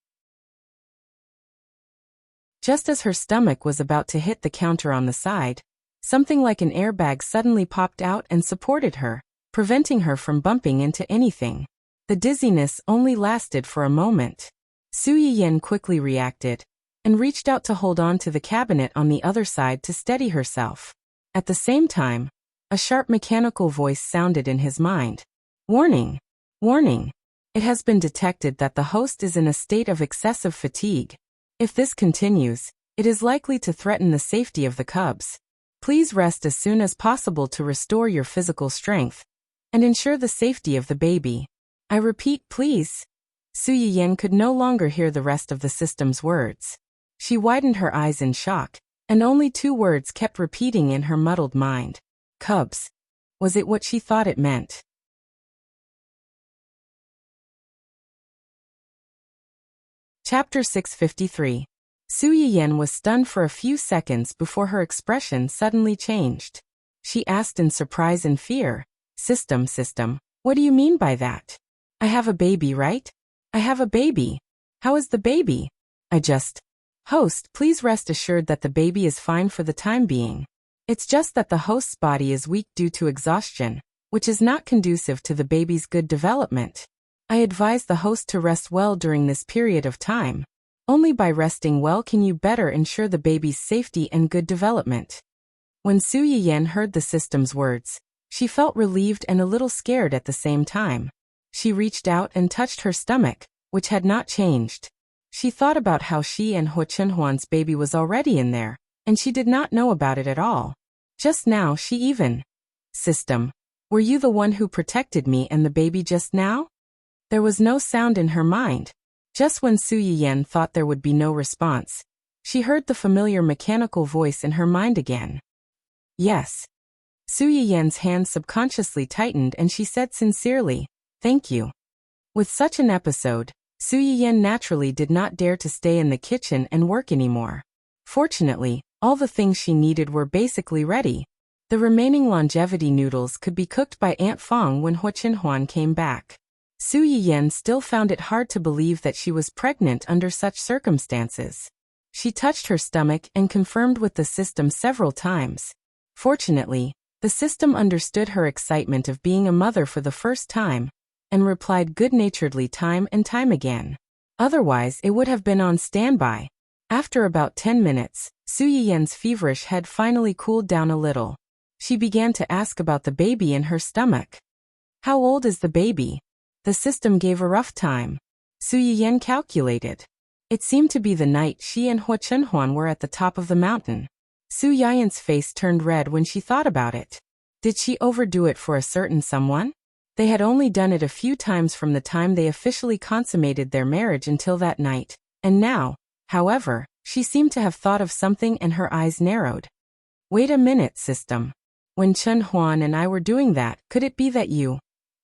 Just as her stomach was about to hit the counter on the side, something like an airbag suddenly popped out and supported her, preventing her from bumping into anything. The dizziness only lasted for a moment. Su Yiyan quickly reacted and reached out to hold on to the cabinet on the other side to steady herself. At the same time, a sharp mechanical voice sounded in his mind. Warning! Warning! It has been detected that the host is in a state of excessive fatigue. If this continues, it is likely to threaten the safety of the cubs. Please rest as soon as possible to restore your physical strength and ensure the safety of the baby. I repeat, please. Su Yiyan could no longer hear the rest of the system's words. She widened her eyes in shock, and only two words kept repeating in her muddled mind. Cubs. Was it what she thought it meant? Chapter 653. Su Yiyan was stunned for a few seconds before her expression suddenly changed. She asked in surprise and fear, System, what do you mean by that? I have a baby, right? I have a baby. How is the baby? Host, please rest assured that the baby is fine for the time being. It's just that the host's body is weak due to exhaustion, which is not conducive to the baby's good development. I advise the host to rest well during this period of time. Only by resting well can you better ensure the baby's safety and good development. When Su Yiyan heard the system's words, she felt relieved and a little scared at the same time. She reached out and touched her stomach, which had not changed. She thought about how she and Hu Chenhuan's baby was already in there, and she did not know about it at all. Just now she even... System, were you the one who protected me and the baby just now? There was no sound in her mind. Just when Su Yiyan thought there would be no response, she heard the familiar mechanical voice in her mind again. Yes. Su Yiyan's hands subconsciously tightened and she said sincerely, thank you. With such an episode, Su Yiyan naturally did not dare to stay in the kitchen and work anymore. Fortunately, all the things she needed were basically ready. The remaining longevity noodles could be cooked by Aunt Fong when Hu Chenhuan came back. Su Yiyan still found it hard to believe that she was pregnant under such circumstances. She touched her stomach and confirmed with the system several times. Fortunately, the system understood her excitement of being a mother for the first time, and replied good-naturedly time and time again. Otherwise, it would have been on standby. After about 10 minutes, Su Yiyan's feverish head finally cooled down a little. She began to ask about the baby in her stomach. How old is the baby? The system gave a rough time. Su Yiyan calculated. It seemed to be the night she and Hu Chenhuan were at the top of the mountain. Su Yayan's face turned red when she thought about it. Did she overdo it for a certain someone? They had only done it a few times from the time they officially consummated their marriage until that night, and now, however, she seemed to have thought of something and her eyes narrowed. Wait a minute, system. When Chen Huan and I were doing that, could it be that you?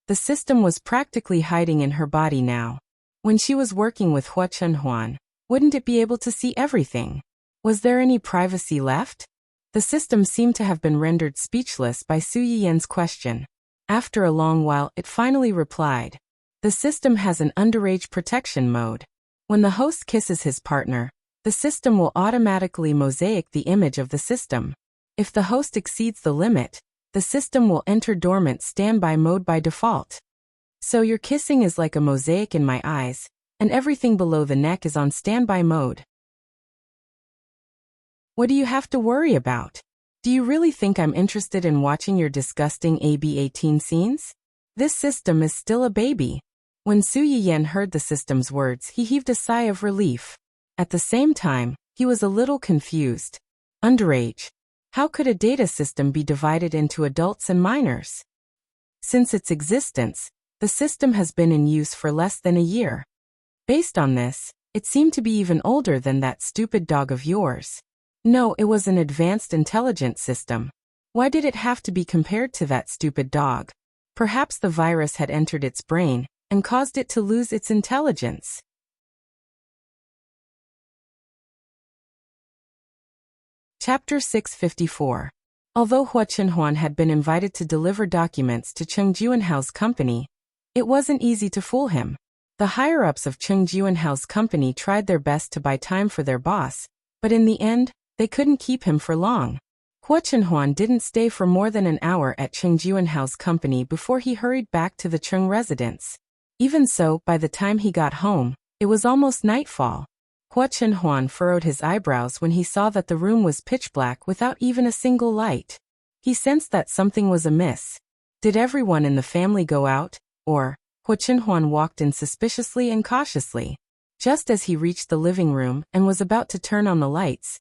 The system was practically hiding in her body now. When she was working with Hua Chen Huan, wouldn't it be able to see everything? Was there any privacy left? The system seemed to have been rendered speechless by Su Yiyan's question. After a long while, it finally replied. The system has an underage protection mode. When the host kisses his partner, the system will automatically mosaic the image of the system. If the host exceeds the limit, the system will enter dormant standby mode by default. So your kissing is like a mosaic in my eyes, and everything below the neck is on standby mode. What do you have to worry about? Do you really think I'm interested in watching your disgusting AB-18 scenes? This system is still a baby. When Su Yiyan heard the system's words, he heaved a sigh of relief. At the same time, he was a little confused. Underage. How could a data system be divided into adults and minors? Since its existence, the system has been in use for less than a year. Based on this, it seemed to be even older than that stupid dog of yours. No, it was an advanced intelligence system. Why did it have to be compared to that stupid dog? Perhaps the virus had entered its brain and caused it to lose its intelligence. Chapter 654. Although Hua Chenhuan had been invited to deliver documents to Cheng Juanhao's company, it wasn't easy to fool him. The higher-ups of Cheng Juanhao's company tried their best to buy time for their boss, but in the end, they couldn't keep him for long. Hua Chenhuan didn't stay for more than an hour at Cheng Juanhao's company before he hurried back to the Cheng residence. Even so, by the time he got home, it was almost nightfall. Hua Chenhuan furrowed his eyebrows when he saw that the room was pitch black without even a single light. He sensed that something was amiss. Did everyone in the family go out, or? Hua Chenhuan walked in suspiciously and cautiously. Just as he reached the living room and was about to turn on the lights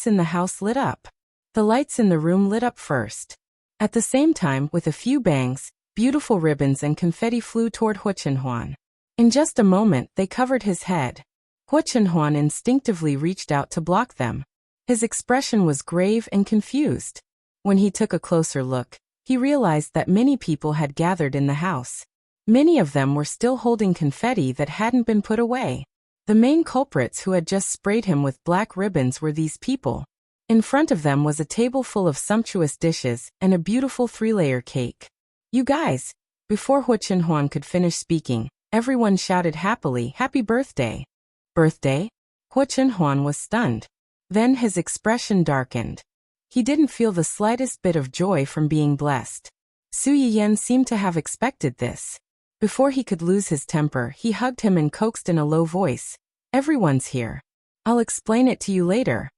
in the house lit up. The lights in the room lit up first. At the same time, with a few bangs, beautiful ribbons and confetti flew toward Hua Chenhuan. In just a moment, they covered his head. Hua Chenhuan instinctively reached out to block them. His expression was grave and confused. When he took a closer look, he realized that many people had gathered in the house. Many of them were still holding confetti that hadn't been put away. The main culprits who had just sprayed him with black ribbons were these people. In front of them was a table full of sumptuous dishes and a beautiful 3-layer cake. You guys! Before Hua Chenhuan could finish speaking, everyone shouted happily, "Happy birthday!" Birthday? Hua Chenhuan was stunned. Then his expression darkened. He didn't feel the slightest bit of joy from being blessed. Su Yiyan seemed to have expected this. Before he could lose his temper, he hugged him and coaxed in a low voice, "Everyone's here. I'll explain it to you later."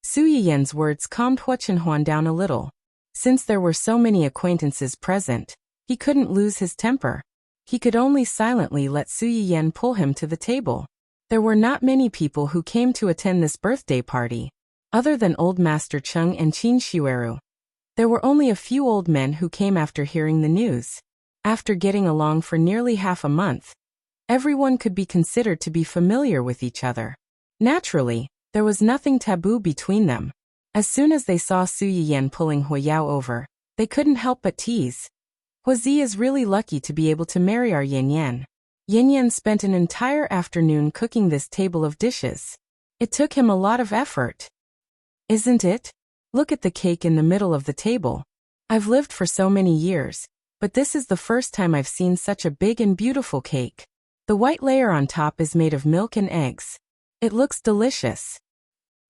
Su Yiyan's words calmed Hua Chenhuan down a little. Since there were so many acquaintances present, he couldn't lose his temper. He could only silently let Su Yiyan pull him to the table. There were not many people who came to attend this birthday party. Other than Old Master Cheng and Qin Shueru, there were only a few old men who came after hearing the news. After getting along for nearly half a month, everyone could be considered to be familiar with each other. Naturally, there was nothing taboo between them. As soon as they saw Su Yiyan pulling Hua Yao over, they couldn't help but tease. Hua Zi is really lucky to be able to marry our Yan Yan. Yan Yan spent an entire afternoon cooking this table of dishes. It took him a lot of effort. Isn't it? Look at the cake in the middle of the table. I've lived for so many years, but this is the first time I've seen such a big and beautiful cake. The white layer on top is made of milk and eggs. It looks delicious.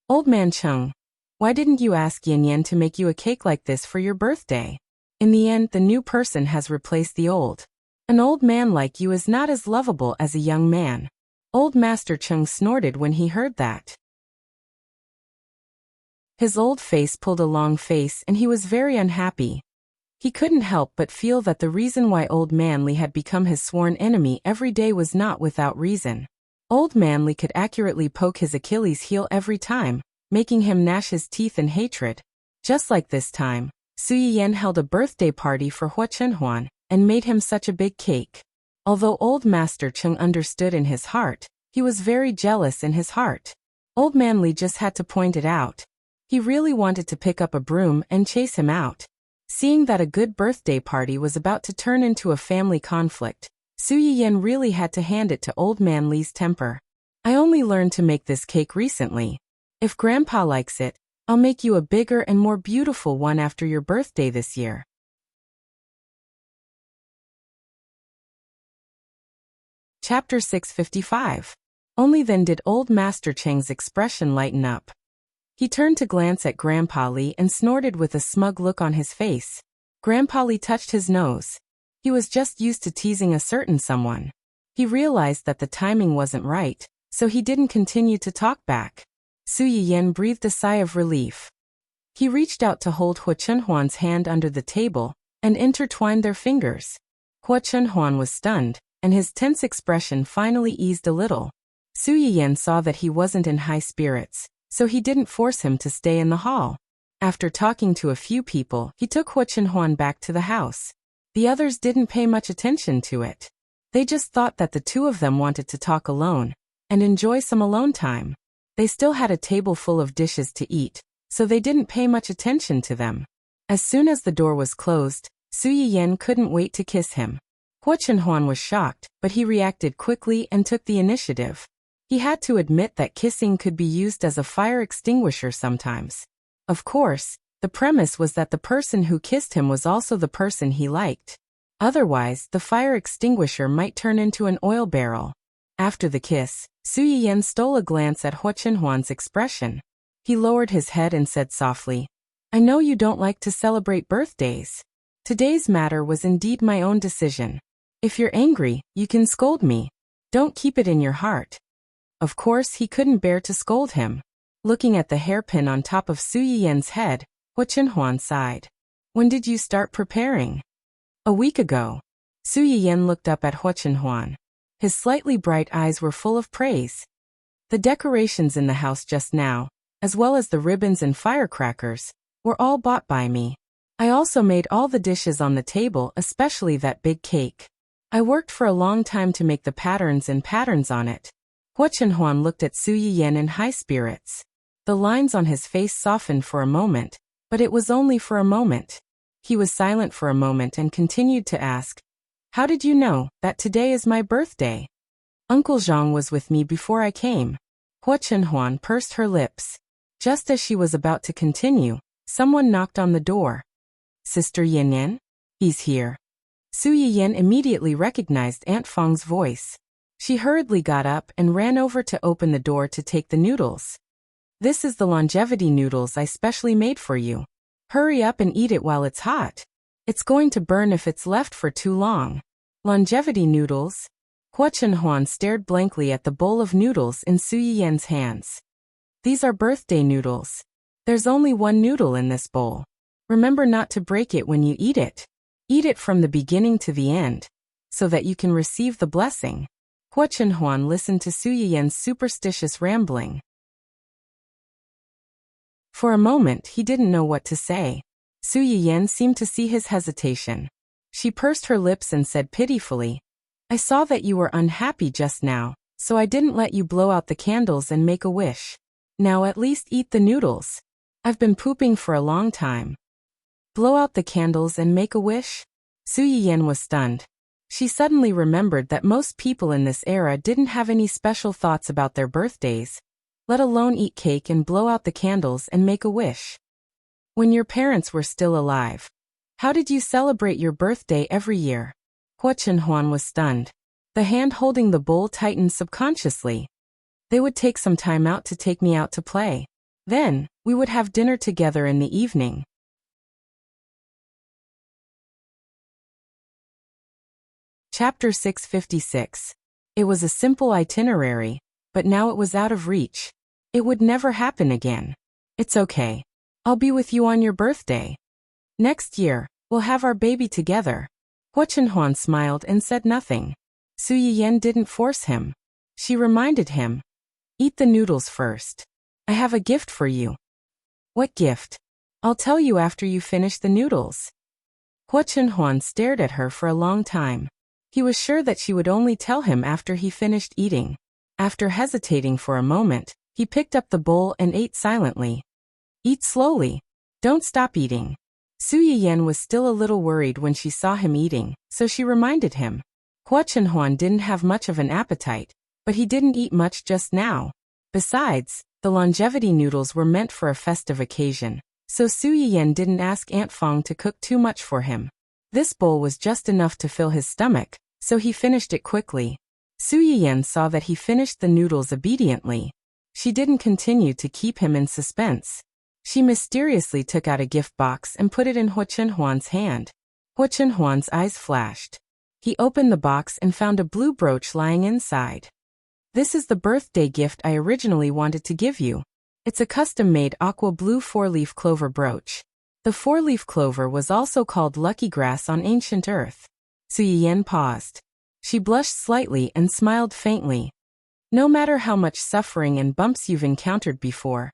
Old Man Cheng, why didn't you ask Yan Yan to make you a cake like this for your birthday? In the end, the new person has replaced the old. An old man like you is not as lovable as a young man. Old Master Cheng snorted when he heard that. His old face pulled a long face and he was very unhappy. He couldn't help but feel that the reason why Old Man Li had become his sworn enemy every day was not without reason. Old Man Li could accurately poke his Achilles heel every time, making him gnash his teeth in hatred. Just like this time, Su Yiyan held a birthday party for Hua Chenhuan and made him such a big cake. Although Old Master Cheng understood in his heart, he was very jealous in his heart. Old Man Li just had to point it out. He really wanted to pick up a broom and chase him out. Seeing that a good birthday party was about to turn into a family conflict, Su Yiyan really had to hand it to Old Man Li's temper. I only learned to make this cake recently. If Grandpa likes it, I'll make you a bigger and more beautiful one after your birthday this year. Chapter 655. Only then did Old Master Cheng's expression lighten up. He turned to glance at Grandpa Li and snorted with a smug look on his face. Grandpa Li touched his nose. He was just used to teasing a certain someone. He realized that the timing wasn't right, so he didn't continue to talk back. Su Yiyan breathed a sigh of relief. He reached out to hold Hua Chenhuan's hand under the table and intertwined their fingers. Hua Chenhuan was stunned, and his tense expression finally eased a little. Su Yiyan saw that he wasn't in high spirits, so he didn't force him to stay in the hall. After talking to a few people, he took Hua Chenhuan back to the house. The others didn't pay much attention to it. They just thought that the two of them wanted to talk alone and enjoy some alone time. They still had a table full of dishes to eat, so they didn't pay much attention to them. As soon as the door was closed, Su Yiyan couldn't wait to kiss him. Hua Chenhuan was shocked, but he reacted quickly and took the initiative. He had to admit that kissing could be used as a fire extinguisher sometimes. Of course, the premise was that the person who kissed him was also the person he liked. Otherwise, the fire extinguisher might turn into an oil barrel. After the kiss, Su Yiyan stole a glance at Hua Chenhuan's expression. He lowered his head and said softly, "I know you don't like to celebrate birthdays. Today's matter was indeed my own decision. If you're angry, you can scold me. Don't keep it in your heart." Of course, he couldn't bear to scold him. Looking at the hairpin on top of Su Yiyan's head, Hua Chenhuan sighed. "When did you start preparing?" "A week ago." Su Yiyan looked up at Hua Chenhuan. His slightly bright eyes were full of praise. "The decorations in the house just now, as well as the ribbons and firecrackers, were all bought by me. I also made all the dishes on the table, especially that big cake. I worked for a long time to make the patterns and patterns on it." Hua Chenhuan looked at Su Yiyan in high spirits. The lines on his face softened for a moment, but it was only for a moment. He was silent for a moment and continued to ask, "How did you know that today is my birthday?" "Uncle Zhang was with me before I came." Hua Chenhuan pursed her lips. Just as she was about to continue, someone knocked on the door. "Sister Yanyan? He's here." Su Yiyan immediately recognized Aunt Fang's voice. She hurriedly got up and ran over to open the door to take the noodles. "This is the longevity noodles I specially made for you. Hurry up and eat it while it's hot. It's going to burn if it's left for too long." "Longevity noodles?" Hua Chenhuan stared blankly at the bowl of noodles in Su Yiyan's hands. "These are birthday noodles. There's only one noodle in this bowl. Remember not to break it when you eat it. Eat it from the beginning to the end, so that you can receive the blessing." Hua Chenhuan listened to Su Yiyan's superstitious rambling. For a moment he didn't know what to say. Su Yiyan seemed to see his hesitation. She pursed her lips and said pitifully, "I saw that you were unhappy just now, so I didn't let you blow out the candles and make a wish. Now at least eat the noodles. I've been pooping for a long time." "Blow out the candles and make a wish?" Su Yiyan was stunned. She suddenly remembered that most people in this era didn't have any special thoughts about their birthdays, let alone eat cake and blow out the candles and make a wish. When your parents were still alive, how did you celebrate your birthday every year? Hua Chenhuan was stunned. The hand holding the bowl tightened subconsciously. "They would take some time out to take me out to play. Then, we would have dinner together in the evening." Chapter 656. It was a simple itinerary, but now it was out of reach. It would never happen again. "It's okay. I'll be with you on your birthday. Next year, we'll have our baby together." Hua Chenhuan smiled and said nothing. Su Yiyan didn't force him. She reminded him, "Eat the noodles first." I have a gift for you. What gift? I'll tell you after you finish the noodles. Hua Chenhuan stared at her for a long time. He was sure that she would only tell him after he finished eating. After hesitating for a moment, he picked up the bowl and ate silently. Eat slowly. Don't stop eating. Su Yiyan was still a little worried when she saw him eating, so she reminded him. Hua Chenhuan didn't have much of an appetite, but he didn't eat much just now. Besides, the longevity noodles were meant for a festive occasion, so Su Yiyan didn't ask Aunt Fong to cook too much for him. This bowl was just enough to fill his stomach, so he finished it quickly. Su Yiyan saw that he finished the noodles obediently. She didn't continue to keep him in suspense. She mysteriously took out a gift box and put it in Hua Chenhuan's hand. Hua Chenhuan's eyes flashed. He opened the box and found a blue brooch lying inside. This is the birthday gift I originally wanted to give you. It's a custom-made aqua blue 4-leaf clover brooch. The 4-leaf clover was also called lucky grass on ancient earth. Su Yiyan paused. She blushed slightly and smiled faintly. No matter how much suffering and bumps you've encountered before,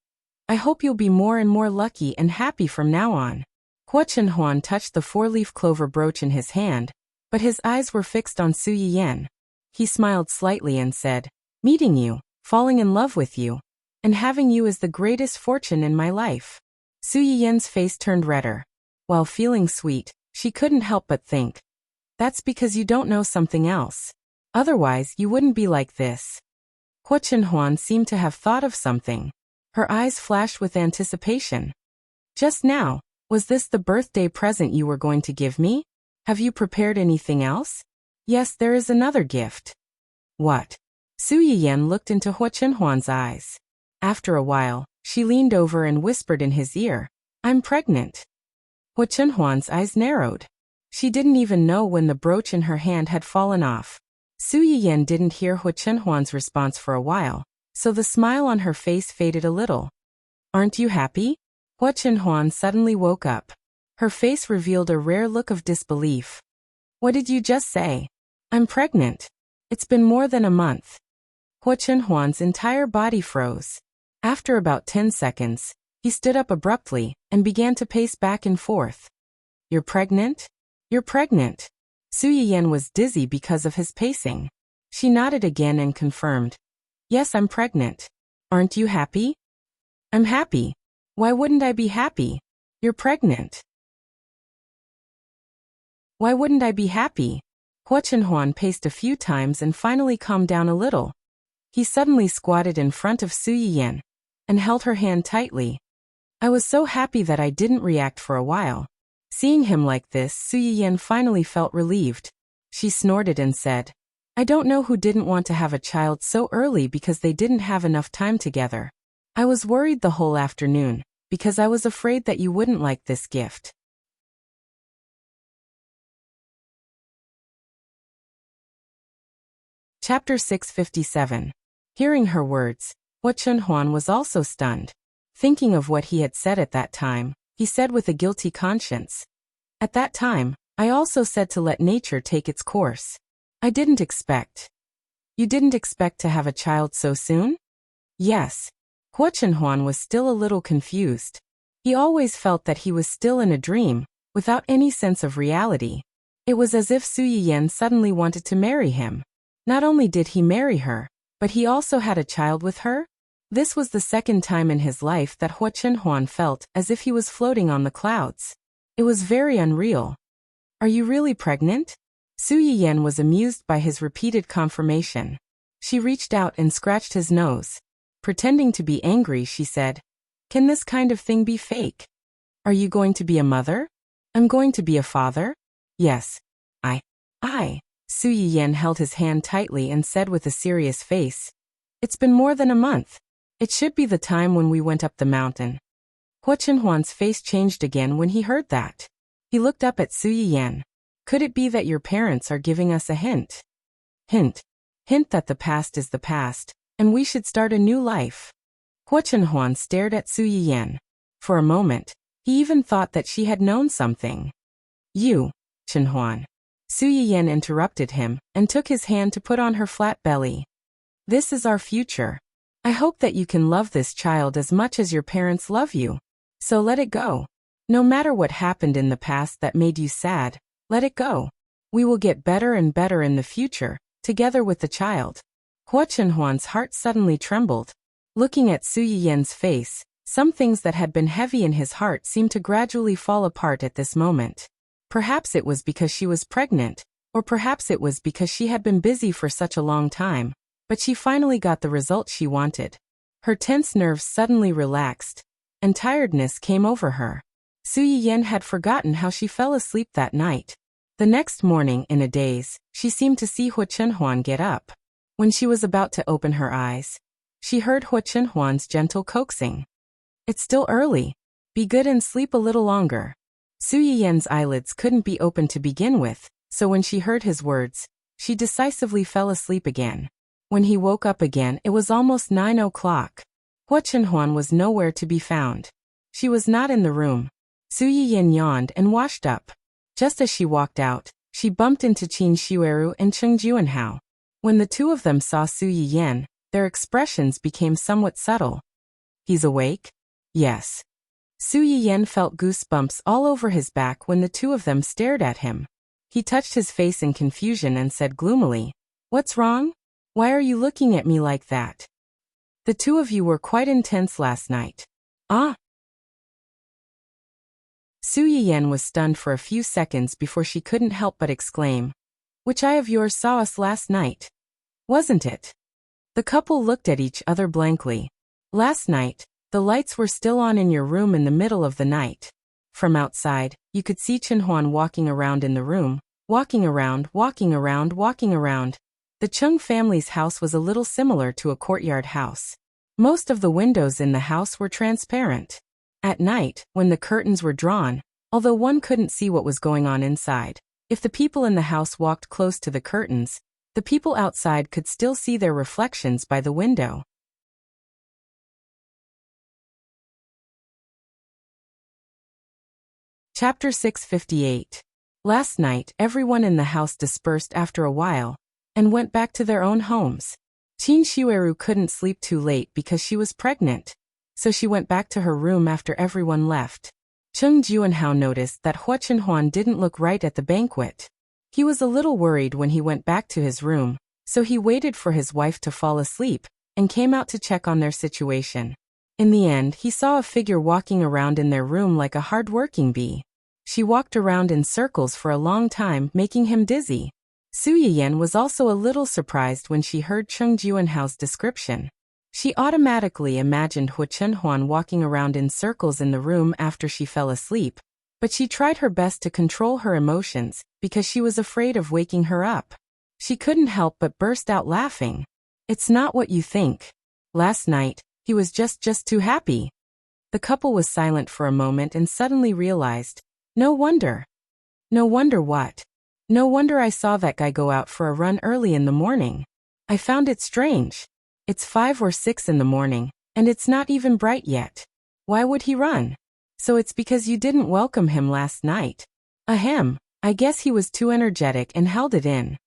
I hope you'll be more and more lucky and happy from now on. Hua Chenhuan touched the 4-leaf clover brooch in his hand, but his eyes were fixed on Su Yiyan. He smiled slightly and said, meeting you, falling in love with you, and having you is the greatest fortune in my life. Su Yiyan's face turned redder. While feeling sweet, she couldn't help but think. That's because you don't know something else. Otherwise, you wouldn't be like this. Hua Chenhuan seemed to have thought of something. Her eyes flashed with anticipation. Just now, was this the birthday present you were going to give me? Have you prepared anything else? Yes, there is another gift. What? Su Yiyan looked into Hua Chenhuan's eyes. After a while, she leaned over and whispered in his ear, I'm pregnant. Hua Chenhuan's eyes narrowed. She didn't even know when the brooch in her hand had fallen off. Su Yiyan didn't hear Hua Chenhuan's response for a while, so the smile on her face faded a little. Aren't you happy? Hua Chenhuan suddenly woke up. Her face revealed a rare look of disbelief. What did you just say? I'm pregnant. It's been more than a month. Hua Chenhuan's entire body froze. After about 10 seconds, he stood up abruptly and began to pace back and forth. You're pregnant? You're pregnant. Su Yiyan was dizzy because of his pacing. She nodded again and confirmed. Yes, I'm pregnant. Aren't you happy? I'm happy. Why wouldn't I be happy? You're pregnant. Why wouldn't I be happy? Hua Chenhuan paced a few times and finally calmed down a little. He suddenly squatted in front of Su Yiyan and held her hand tightly. I was so happy that I didn't react for a while. Seeing him like this, Su Yiyan finally felt relieved. She snorted and said, I don't know who didn't want to have a child so early because they didn't have enough time together. I was worried the whole afternoon, because I was afraid that you wouldn't like this gift. Chapter 657. Hearing her words, Hua Chenhuan was also stunned. Thinking of what he had said at that time, he said with a guilty conscience. At that time, I also said to let nature take its course. I didn't expect. You didn't expect to have a child so soon? Yes. Hua Chenhuan was still a little confused. He always felt that he was still in a dream, without any sense of reality. It was as if Su Yiyan suddenly wanted to marry him. Not only did he marry her, but he also had a child with her? This was the second time in his life that Hua Chenhuan felt as if he was floating on the clouds. It was very unreal. Are you really pregnant? Su Yiyan was amused by his repeated confirmation. She reached out and scratched his nose. Pretending to be angry, she said, Can this kind of thing be fake? Are you going to be a mother? I'm going to be a father? Yes. I. Su Yiyan held his hand tightly and said with a serious face, It's been more than a month. It should be the time when we went up the mountain. Hua Chenhuan's face changed again when he heard that. He looked up at Su Yiyan. Could it be that your parents are giving us a hint? Hint that the past is the past, and we should start a new life. Hua Chenhuan stared at Su Yiyan. For a moment, he even thought that she had known something. You, Chenhuan. Su Yiyan interrupted him and took his hand to put on her flat belly. This is our future. I hope that you can love this child as much as your parents love you. So let it go. No matter what happened in the past that made you sad, let it go. We will get better and better in the future, together with the child. Hua Chenhuan's heart suddenly trembled. Looking at Su Yiyan's face, some things that had been heavy in his heart seemed to gradually fall apart at this moment. Perhaps it was because she was pregnant, or perhaps it was because she had been busy for such a long time, but she finally got the result she wanted. Her tense nerves suddenly relaxed, and tiredness came over her. Su Yiyan had forgotten how she fell asleep that night. The next morning, in a daze, she seemed to see Hua Chenhuan get up. When she was about to open her eyes, she heard Hua Chenhuan's gentle coaxing. It's still early. Be good and sleep a little longer. Su Yiyan's eyelids couldn't be opened to begin with, so when she heard his words, she decisively fell asleep again. When he woke up again, it was almost 9 o'clock. Hua Chenhuan was nowhere to be found. She was not in the room. Su Yiyan yawned and washed up. Just as she walked out, she bumped into Qin Xueru and Cheng Juanhao. When the two of them saw Su Yiyan, their expressions became somewhat subtle. He's awake? Yes. Su Yiyan felt goosebumps all over his back when the two of them stared at him. He touched his face in confusion and said gloomily, "What's wrong? Why are you looking at me like that? The two of you were quite intense last night." Ah! Su Yiyan was stunned for a few seconds before she couldn't help but exclaim, "Which eye of yours saw us last night? Wasn't it?" The couple looked at each other blankly. "Last night, the lights were still on in your room in the middle of the night. From outside, you could see Chenhuan walking around in the room, walking around, walking around, walking around." The Cheng family's house was a little similar to a courtyard house. Most of the windows in the house were transparent. At night, when the curtains were drawn, although one couldn't see what was going on inside, if the people in the house walked close to the curtains, the people outside could still see their reflections by the window. Chapter 658. Last night, everyone in the house dispersed after a while, and went back to their own homes. Qin Xueru couldn't sleep too late because she was pregnant, so she went back to her room after everyone left. Cheng Juanhao noticed that Hua Chenhuan didn't look right at the banquet. He was a little worried when he went back to his room, so he waited for his wife to fall asleep, and came out to check on their situation. In the end, he saw a figure walking around in their room like a hard-working bee. She walked around in circles for a long time, making him dizzy. Su Yiyan was also a little surprised when she heard Cheng Juanhao's description. She automatically imagined Hua Chenhuan walking around in circles in the room after she fell asleep, but she tried her best to control her emotions because she was afraid of waking her up. She couldn't help but burst out laughing. "It's not what you think. Last night, he was just too happy." The couple was silent for a moment and suddenly realized, no wonder. No wonder what? No wonder I saw that guy go out for a run early in the morning. I found it strange. It's 5 or 6 in the morning, and it's not even bright yet. Why would he run? So it's because you didn't welcome him last night. Ahem, I guess he was too energetic and held it in.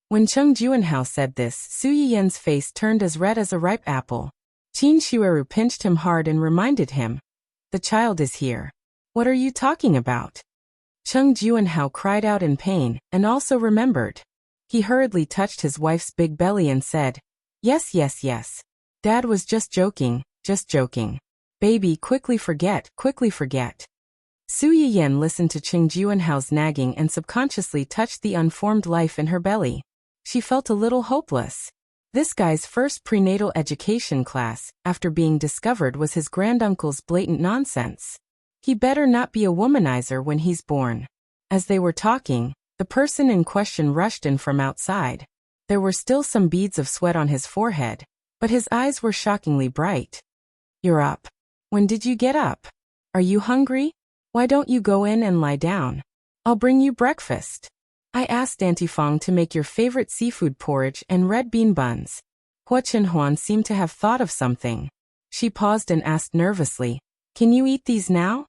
When Cheng Juanhao said this, Su Yiyan's face turned as red as a ripe apple. Qin Xueru pinched him hard and reminded him, "The child is here. What are you talking about?" Cheng Juanhao cried out in pain, and also remembered. He hurriedly touched his wife's big belly and said, Yes. Dad was just joking, Baby, quickly forget. Su Yiyan listened to Cheng Juanhao's nagging and subconsciously touched the unformed life in her belly. She felt a little hopeless. This guy's first prenatal education class, after being discovered, was his granduncle's blatant nonsense. He better not be a womanizer when he's born. As they were talking, the person in question rushed in from outside. There were still some beads of sweat on his forehead, but his eyes were shockingly bright. "You're up. When did you get up? Are you hungry? Why don't you go in and lie down? I'll bring you breakfast. I asked Auntie Fong to make your favorite seafood porridge and red bean buns." Hua Chenhuan seemed to have thought of something. She paused and asked nervously, "Can you eat these now?"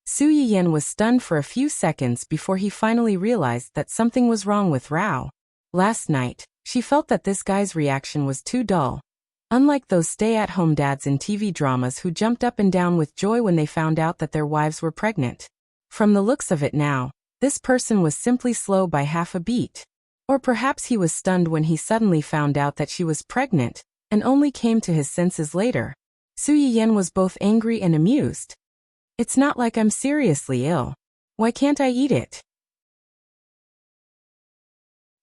Su Yiyan was stunned for a few seconds before he finally realized that something was wrong with Rao. Last night, she felt that this guy's reaction was too dull. Unlike those stay-at-home dads in TV dramas who jumped up and down with joy when they found out that their wives were pregnant. From the looks of it now, this person was simply slow by half a beat. Or perhaps he was stunned when he suddenly found out that she was pregnant, and only came to his senses later. Su Yiyan was both angry and amused. It's not like I'm seriously ill. Why can't I eat it?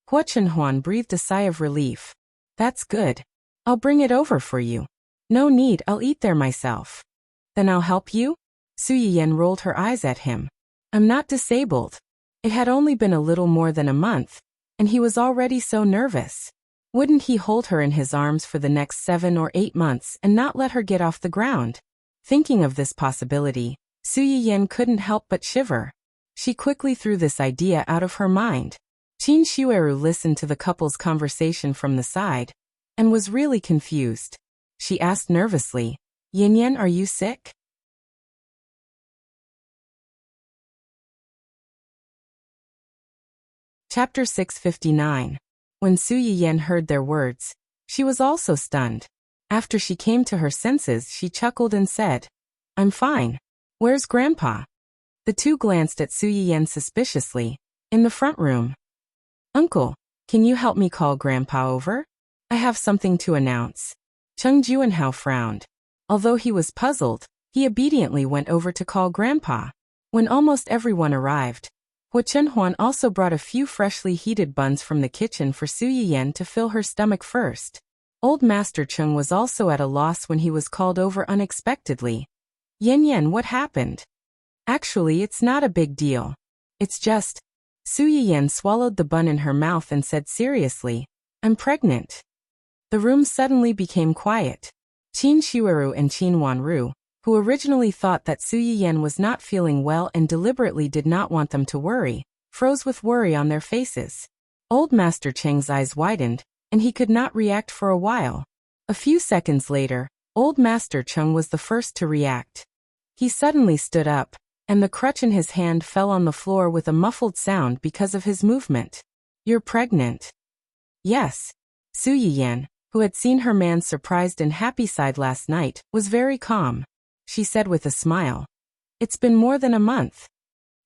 Hua Chenhuan breathed a sigh of relief. That's good. I'll bring it over for you. No need, I'll eat there myself. Then I'll help you? Su Yiyan rolled her eyes at him. I'm not disabled. It had only been a little more than a month, and he was already so nervous. Wouldn't he hold her in his arms for the next 7 or 8 months and not let her get off the ground? Thinking of this possibility, Su Yiyan couldn't help but shiver. She quickly threw this idea out of her mind. Qin Shueru listened to the couple's conversation from the side, and was really confused. She asked nervously, Yin, are you sick? Chapter 659. When Su Yiyan heard their words, she was also stunned. After she came to her senses, she chuckled and said, I'm fine. Where's Grandpa? The two glanced at Su Yiyan suspiciously. In the front room. Uncle, can you help me call Grandpa over? I have something to announce. Cheng Juanhao frowned. Although he was puzzled, he obediently went over to call Grandpa. When almost everyone arrived, Hua Chenhuan also brought a few freshly heated buns from the kitchen for Su Yiyan to fill her stomach first. Old Master Cheng was also at a loss when he was called over unexpectedly. Yen, what happened? Actually, it's not a big deal. It's just... Su Yiyan swallowed the bun in her mouth and said seriously, I'm pregnant. The room suddenly became quiet. Qin Shueru and Qin Wanru, who originally thought that Su Yiyan was not feeling well and deliberately did not want them to worry, froze with worry on their faces. Old Master Cheng's eyes widened, and he could not react for a while. A few seconds later, Old Master Cheng was the first to react. He suddenly stood up, and the crutch in his hand fell on the floor with a muffled sound because of his movement. You're pregnant. Yes. Su Yiyan, who had seen her man's surprised and happy side last night, was very calm. She said with a smile. It's been more than a month.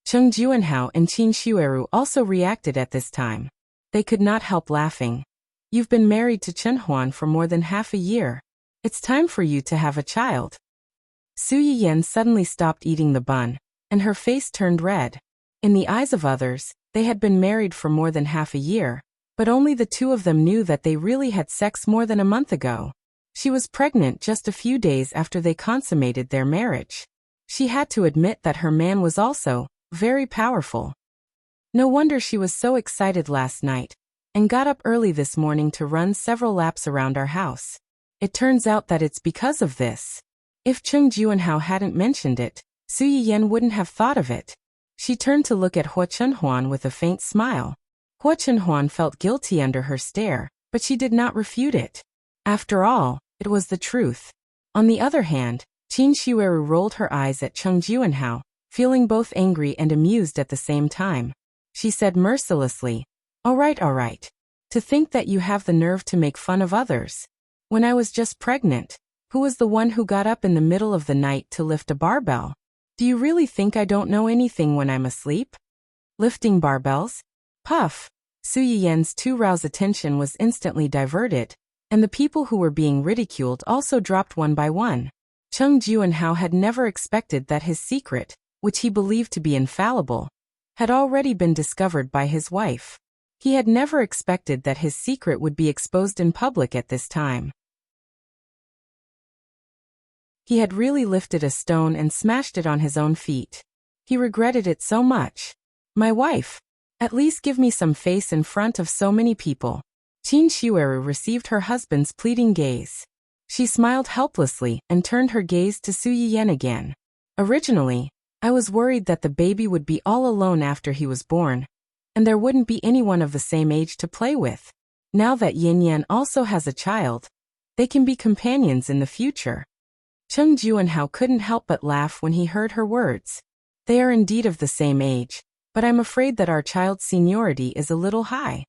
Cheng Juanhao and Qin Shueru also reacted at this time. They could not help laughing. You've been married to Chen Huan for more than half a year. It's time for you to have a child. Su Yiyan suddenly stopped eating the bun, and her face turned red. In the eyes of others, they had been married for more than half a year, but only the two of them knew that they really had sex more than a month ago. She was pregnant just a few days after they consummated their marriage. She had to admit that her man was also very powerful. No wonder she was so excited last night, and got up early this morning to run several laps around our house. It turns out that it's because of this. If Cheng Juanhao hadn't mentioned it, Su Yiyan wouldn't have thought of it. She turned to look at Hua Chenhuan with a faint smile. Hua Chenhuan felt guilty under her stare, but she did not refute it. After all, it was the truth. On the other hand, Qin Shueru rolled her eyes at Cheng Juanhao, feeling both angry and amused at the same time. She said mercilessly, all right. To think that you have the nerve to make fun of others. When I was just pregnant, who was the one who got up in the middle of the night to lift a barbell? Do you really think I don't know anything when I'm asleep? Lifting barbells? Puff! Su Yiyan's too roused attention was instantly diverted, and the people who were being ridiculed also dropped one by one. Cheng Juanhao had never expected that his secret, which he believed to be infallible, had already been discovered by his wife. He had never expected that his secret would be exposed in public at this time. He had really lifted a stone and smashed it on his own feet. He regretted it so much. My wife. At least give me some face in front of so many people. Qin Shueru received her husband's pleading gaze. She smiled helplessly and turned her gaze to Su Yiyan again. Originally, I was worried that the baby would be all alone after he was born, and there wouldn't be anyone of the same age to play with. Now that Yin Yan also has a child, they can be companions in the future. Cheng Juanhao couldn't help but laugh when he heard her words. They are indeed of the same age, but I'm afraid that our child's seniority is a little high.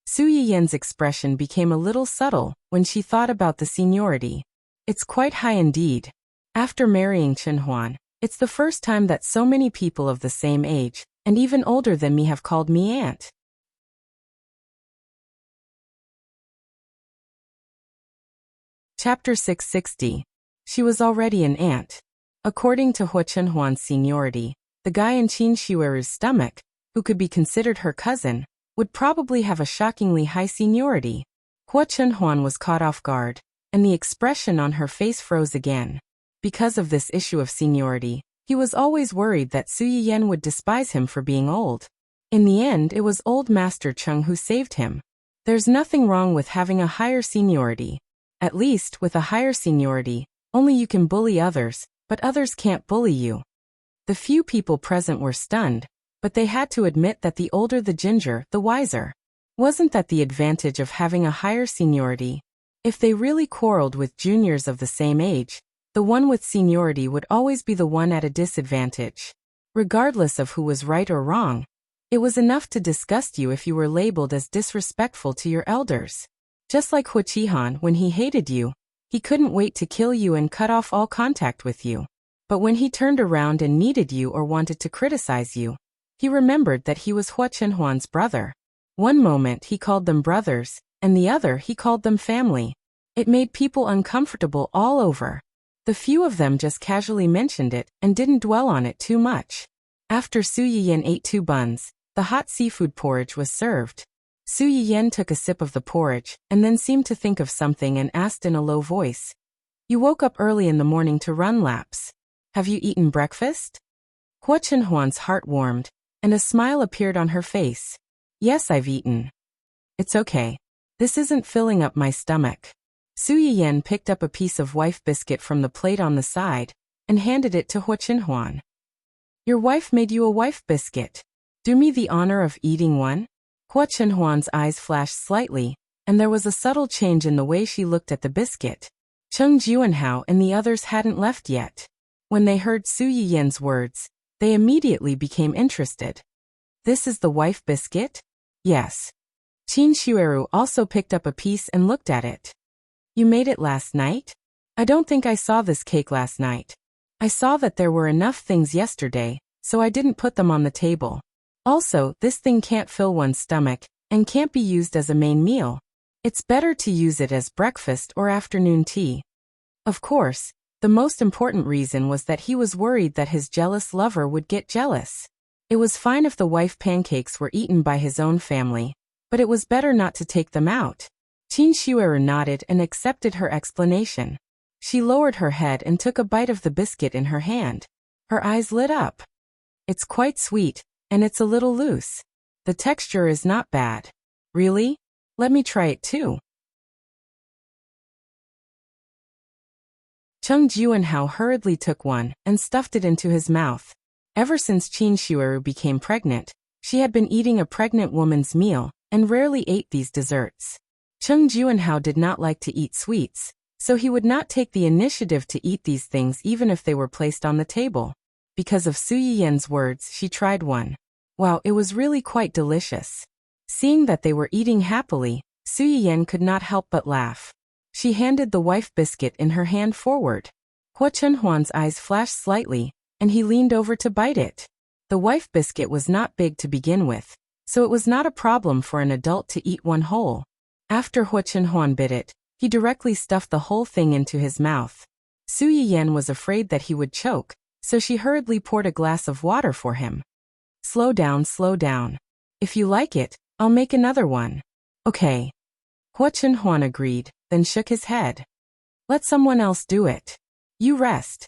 Su Yiyen's expression became a little subtle when she thought about the seniority. It's quite high indeed. After marrying Chen Huan, it's the first time that so many people of the same age, and even older than me, have called me aunt. Chapter 660. She was already an aunt. According to Hua Chenhuan's seniority, the guy in Qin Shiweru's stomach, who could be considered her cousin, would probably have a shockingly high seniority. Hua Chenhuan was caught off guard, and the expression on her face froze again. Because of this issue of seniority, he was always worried that Su Yiyen would despise him for being old. In the end, it was old Master Cheng who saved him. There's nothing wrong with having a higher seniority. At least, with a higher seniority, only you can bully others, but others can't bully you. The few people present were stunned, but they had to admit that the older the ginger, the wiser. Wasn't that the advantage of having a higher seniority? If they really quarreled with juniors of the same age, the one with seniority would always be the one at a disadvantage. Regardless of who was right or wrong, it was enough to disgust you if you were labeled as disrespectful to your elders. Just like Hua Qihan, when he hated you, he couldn't wait to kill you and cut off all contact with you. But when he turned around and needed you or wanted to criticize you, he remembered that he was Hua Chenhuan's brother. One moment he called them brothers, and the other he called them family. It made people uncomfortable all over. The few of them just casually mentioned it and didn't dwell on it too much. After Su Yiyen ate 2 buns, the hot seafood porridge was served. Su Yiyen took a sip of the porridge and then seemed to think of something and asked in a low voice, "You woke up early in the morning to run laps. Have you eaten breakfast?" Hua Chenhuan's heart warmed, and a smile appeared on her face. "Yes, I've eaten." "It's okay. This isn't filling up my stomach." Su Yiyen picked up a piece of wife biscuit from the plate on the side and handed it to Hua Chenhuan. "Your wife made you a wife biscuit. Do me the honor of eating one?" Hua Chenhuan's eyes flashed slightly, and there was a subtle change in the way she looked at the biscuit. Cheng Juanhao and the others hadn't left yet. When they heard Su Yiyen's words, they immediately became interested. "This is the wife biscuit?" "Yes." Qin Shiweru also picked up a piece and looked at it. "You made it last night?" "I don't think I saw this cake last night. I saw that there were enough things yesterday, so I didn't put them on the table. Also, this thing can't fill one's stomach, and can't be used as a main meal. It's better to use it as breakfast or afternoon tea." Of course, the most important reason was that he was worried that his jealous lover would get jealous. It was fine if the wife pancakes were eaten by his own family, but it was better not to take them out. Qin Shiweru nodded and accepted her explanation. She lowered her head and took a bite of the biscuit in her hand. Her eyes lit up. "It's quite sweet, and it's a little loose. The texture is not bad." "Really? Let me try it too." Cheng Juanhao hurriedly took one and stuffed it into his mouth. Ever since Qin Shiweru became pregnant, she had been eating a pregnant woman's meal and rarely ate these desserts. Cheng Juanhao did not like to eat sweets, so he would not take the initiative to eat these things even if they were placed on the table. Because of Su Yiyen's words, she tried one. Wow, it was really quite delicious. Seeing that they were eating happily, Su Yiyen could not help but laugh. She handed the wife biscuit in her hand forward. Hua Chenhuan's eyes flashed slightly, and he leaned over to bite it. The wife biscuit was not big to begin with, so it was not a problem for an adult to eat one whole. After Hua Chenhuan bit it, he directly stuffed the whole thing into his mouth. Su Yiyen was afraid that he would choke, so she hurriedly poured a glass of water for him. Slow down, slow down. If you like it, I'll make another one." "Okay." Hua Chenhuan agreed, then shook his head. "Let someone else do it. You rest."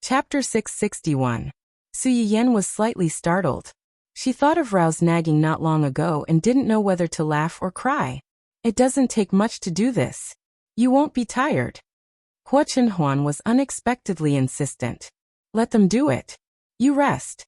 Chapter 661. Su Yiyen was slightly startled. She thought of Rao's nagging not long ago and didn't know whether to laugh or cry. "It doesn't take much to do this. You won't be tired." Hua Chenhuan was unexpectedly insistent. "Let them do it. You rest."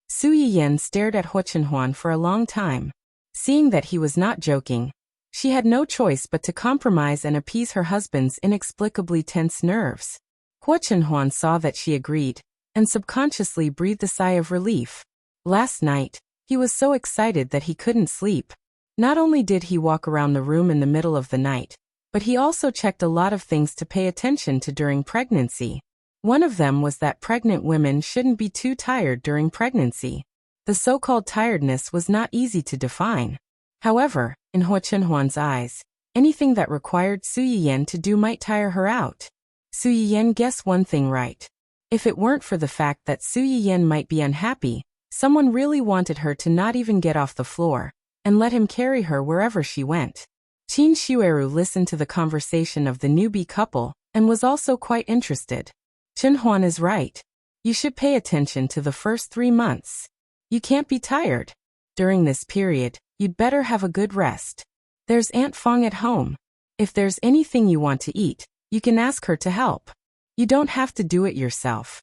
Su Yiyen stared at Hua Chenhuan for a long time. Seeing that he was not joking, she had no choice but to compromise and appease her husband's inexplicably tense nerves. Hua Chenhuan saw that she agreed, and subconsciously breathed a sigh of relief. Last night, he was so excited that he couldn't sleep. Not only did he walk around the room in the middle of the night, but he also checked a lot of things to pay attention to during pregnancy. One of them was that pregnant women shouldn't be too tired during pregnancy. The so-called tiredness was not easy to define. However, in Hua Chenhuan's eyes, anything that required Su Yiyan to do might tire her out. Su Yiyan guessed one thing right. If it weren't for the fact that Su Yiyan might be unhappy, someone really wanted her to not even get off the floor, and let him carry her wherever she went. Qin Shueru listened to the conversation of the newbie couple, and was also quite interested. Chenhuan is right. You should pay attention to the first 3 months. You can't be tired. During this period, you'd better have a good rest. There's Aunt Fong at home. If there's anything you want to eat, you can ask her to help. You don't have to do it yourself.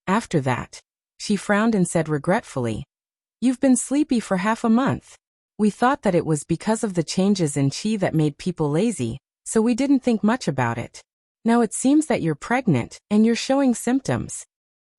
After that, she frowned and said regretfully, "You've been sleepy for half a month. We thought that it was because of the changes in qi that made people lazy, so we didn't think much about it. Now it seems that you're pregnant, and you're showing symptoms."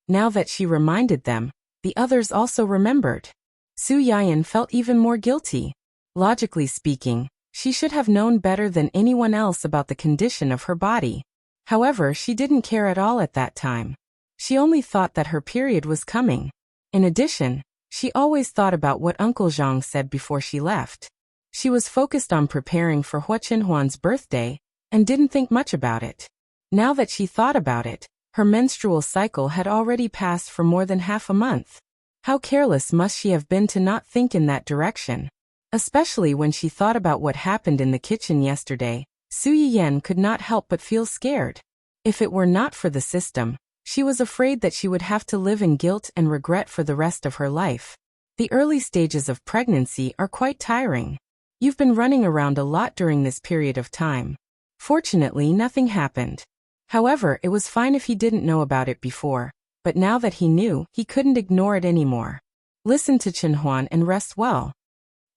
Now that she reminded them, the others also remembered. Su Yiyan felt even more guilty. Logically speaking, she should have known better than anyone else about the condition of her body. However, she didn't care at all at that time. She only thought that her period was coming. In addition, she always thought about what Uncle Zhang said before she left. She was focused on preparing for Hua Chenhuan's birthday, and didn't think much about it. Now that she thought about it, her menstrual cycle had already passed for more than half a month. How careless must she have been to not think in that direction? Especially when she thought about what happened in the kitchen yesterday, Su Yiyan could not help but feel scared. If it were not for the system, she was afraid that she would have to live in guilt and regret for the rest of her life. The early stages of pregnancy are quite tiring. You've been running around a lot during this period of time. Fortunately, nothing happened. However, it was fine if he didn't know about it before, but now that he knew, he couldn't ignore it anymore. Listen to Chenhuan and rest well.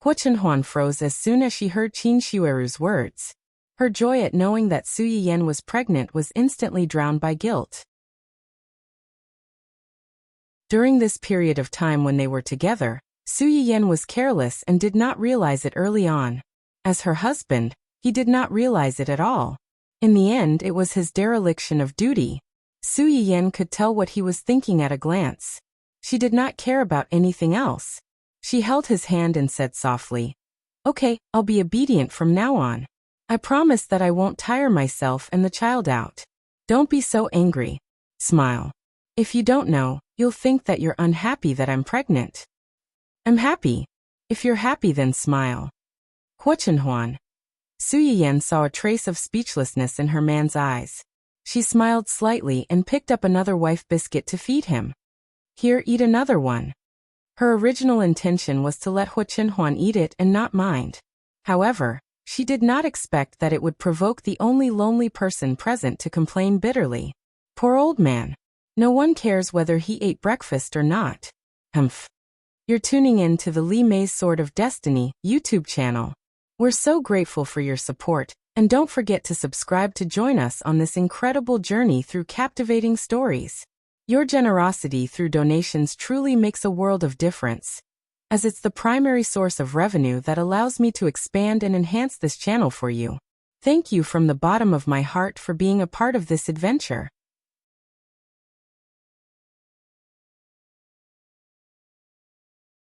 Hua Chenhuan froze as soon as she heard Qin Shueru's words. Her joy at knowing that Su Yiyan was pregnant was instantly drowned by guilt. During this period of time when they were together, Su Yiyan was careless and did not realize it early on. As her husband, he did not realize it at all. In the end, it was his dereliction of duty. Su Yiyan could tell what he was thinking at a glance. She did not care about anything else. She held his hand and said softly, "Okay, I'll be obedient from now on. I promise that I won't tire myself and the child out. Don't be so angry. Smile. If you don't know, you'll think that you're unhappy that I'm pregnant. I'm happy. If you're happy, then smile." Hua Chenhuan. Su Yiyan saw a trace of speechlessness in her man's eyes. She smiled slightly and picked up another wife biscuit to feed him. "Here, eat another one." Her original intention was to let Hua Chenhuan eat it and not mind. However, she did not expect that it would provoke the only lonely person present to complain bitterly. Poor old man. No one cares whether he ate breakfast or not. Humph. You're tuning in to the Li Mei's Sword of Destiny YouTube channel. We're so grateful for your support, and don't forget to subscribe to join us on this incredible journey through captivating stories. Your generosity through donations truly makes a world of difference, as it's the primary source of revenue that allows me to expand and enhance this channel for you. Thank you from the bottom of my heart for being a part of this adventure.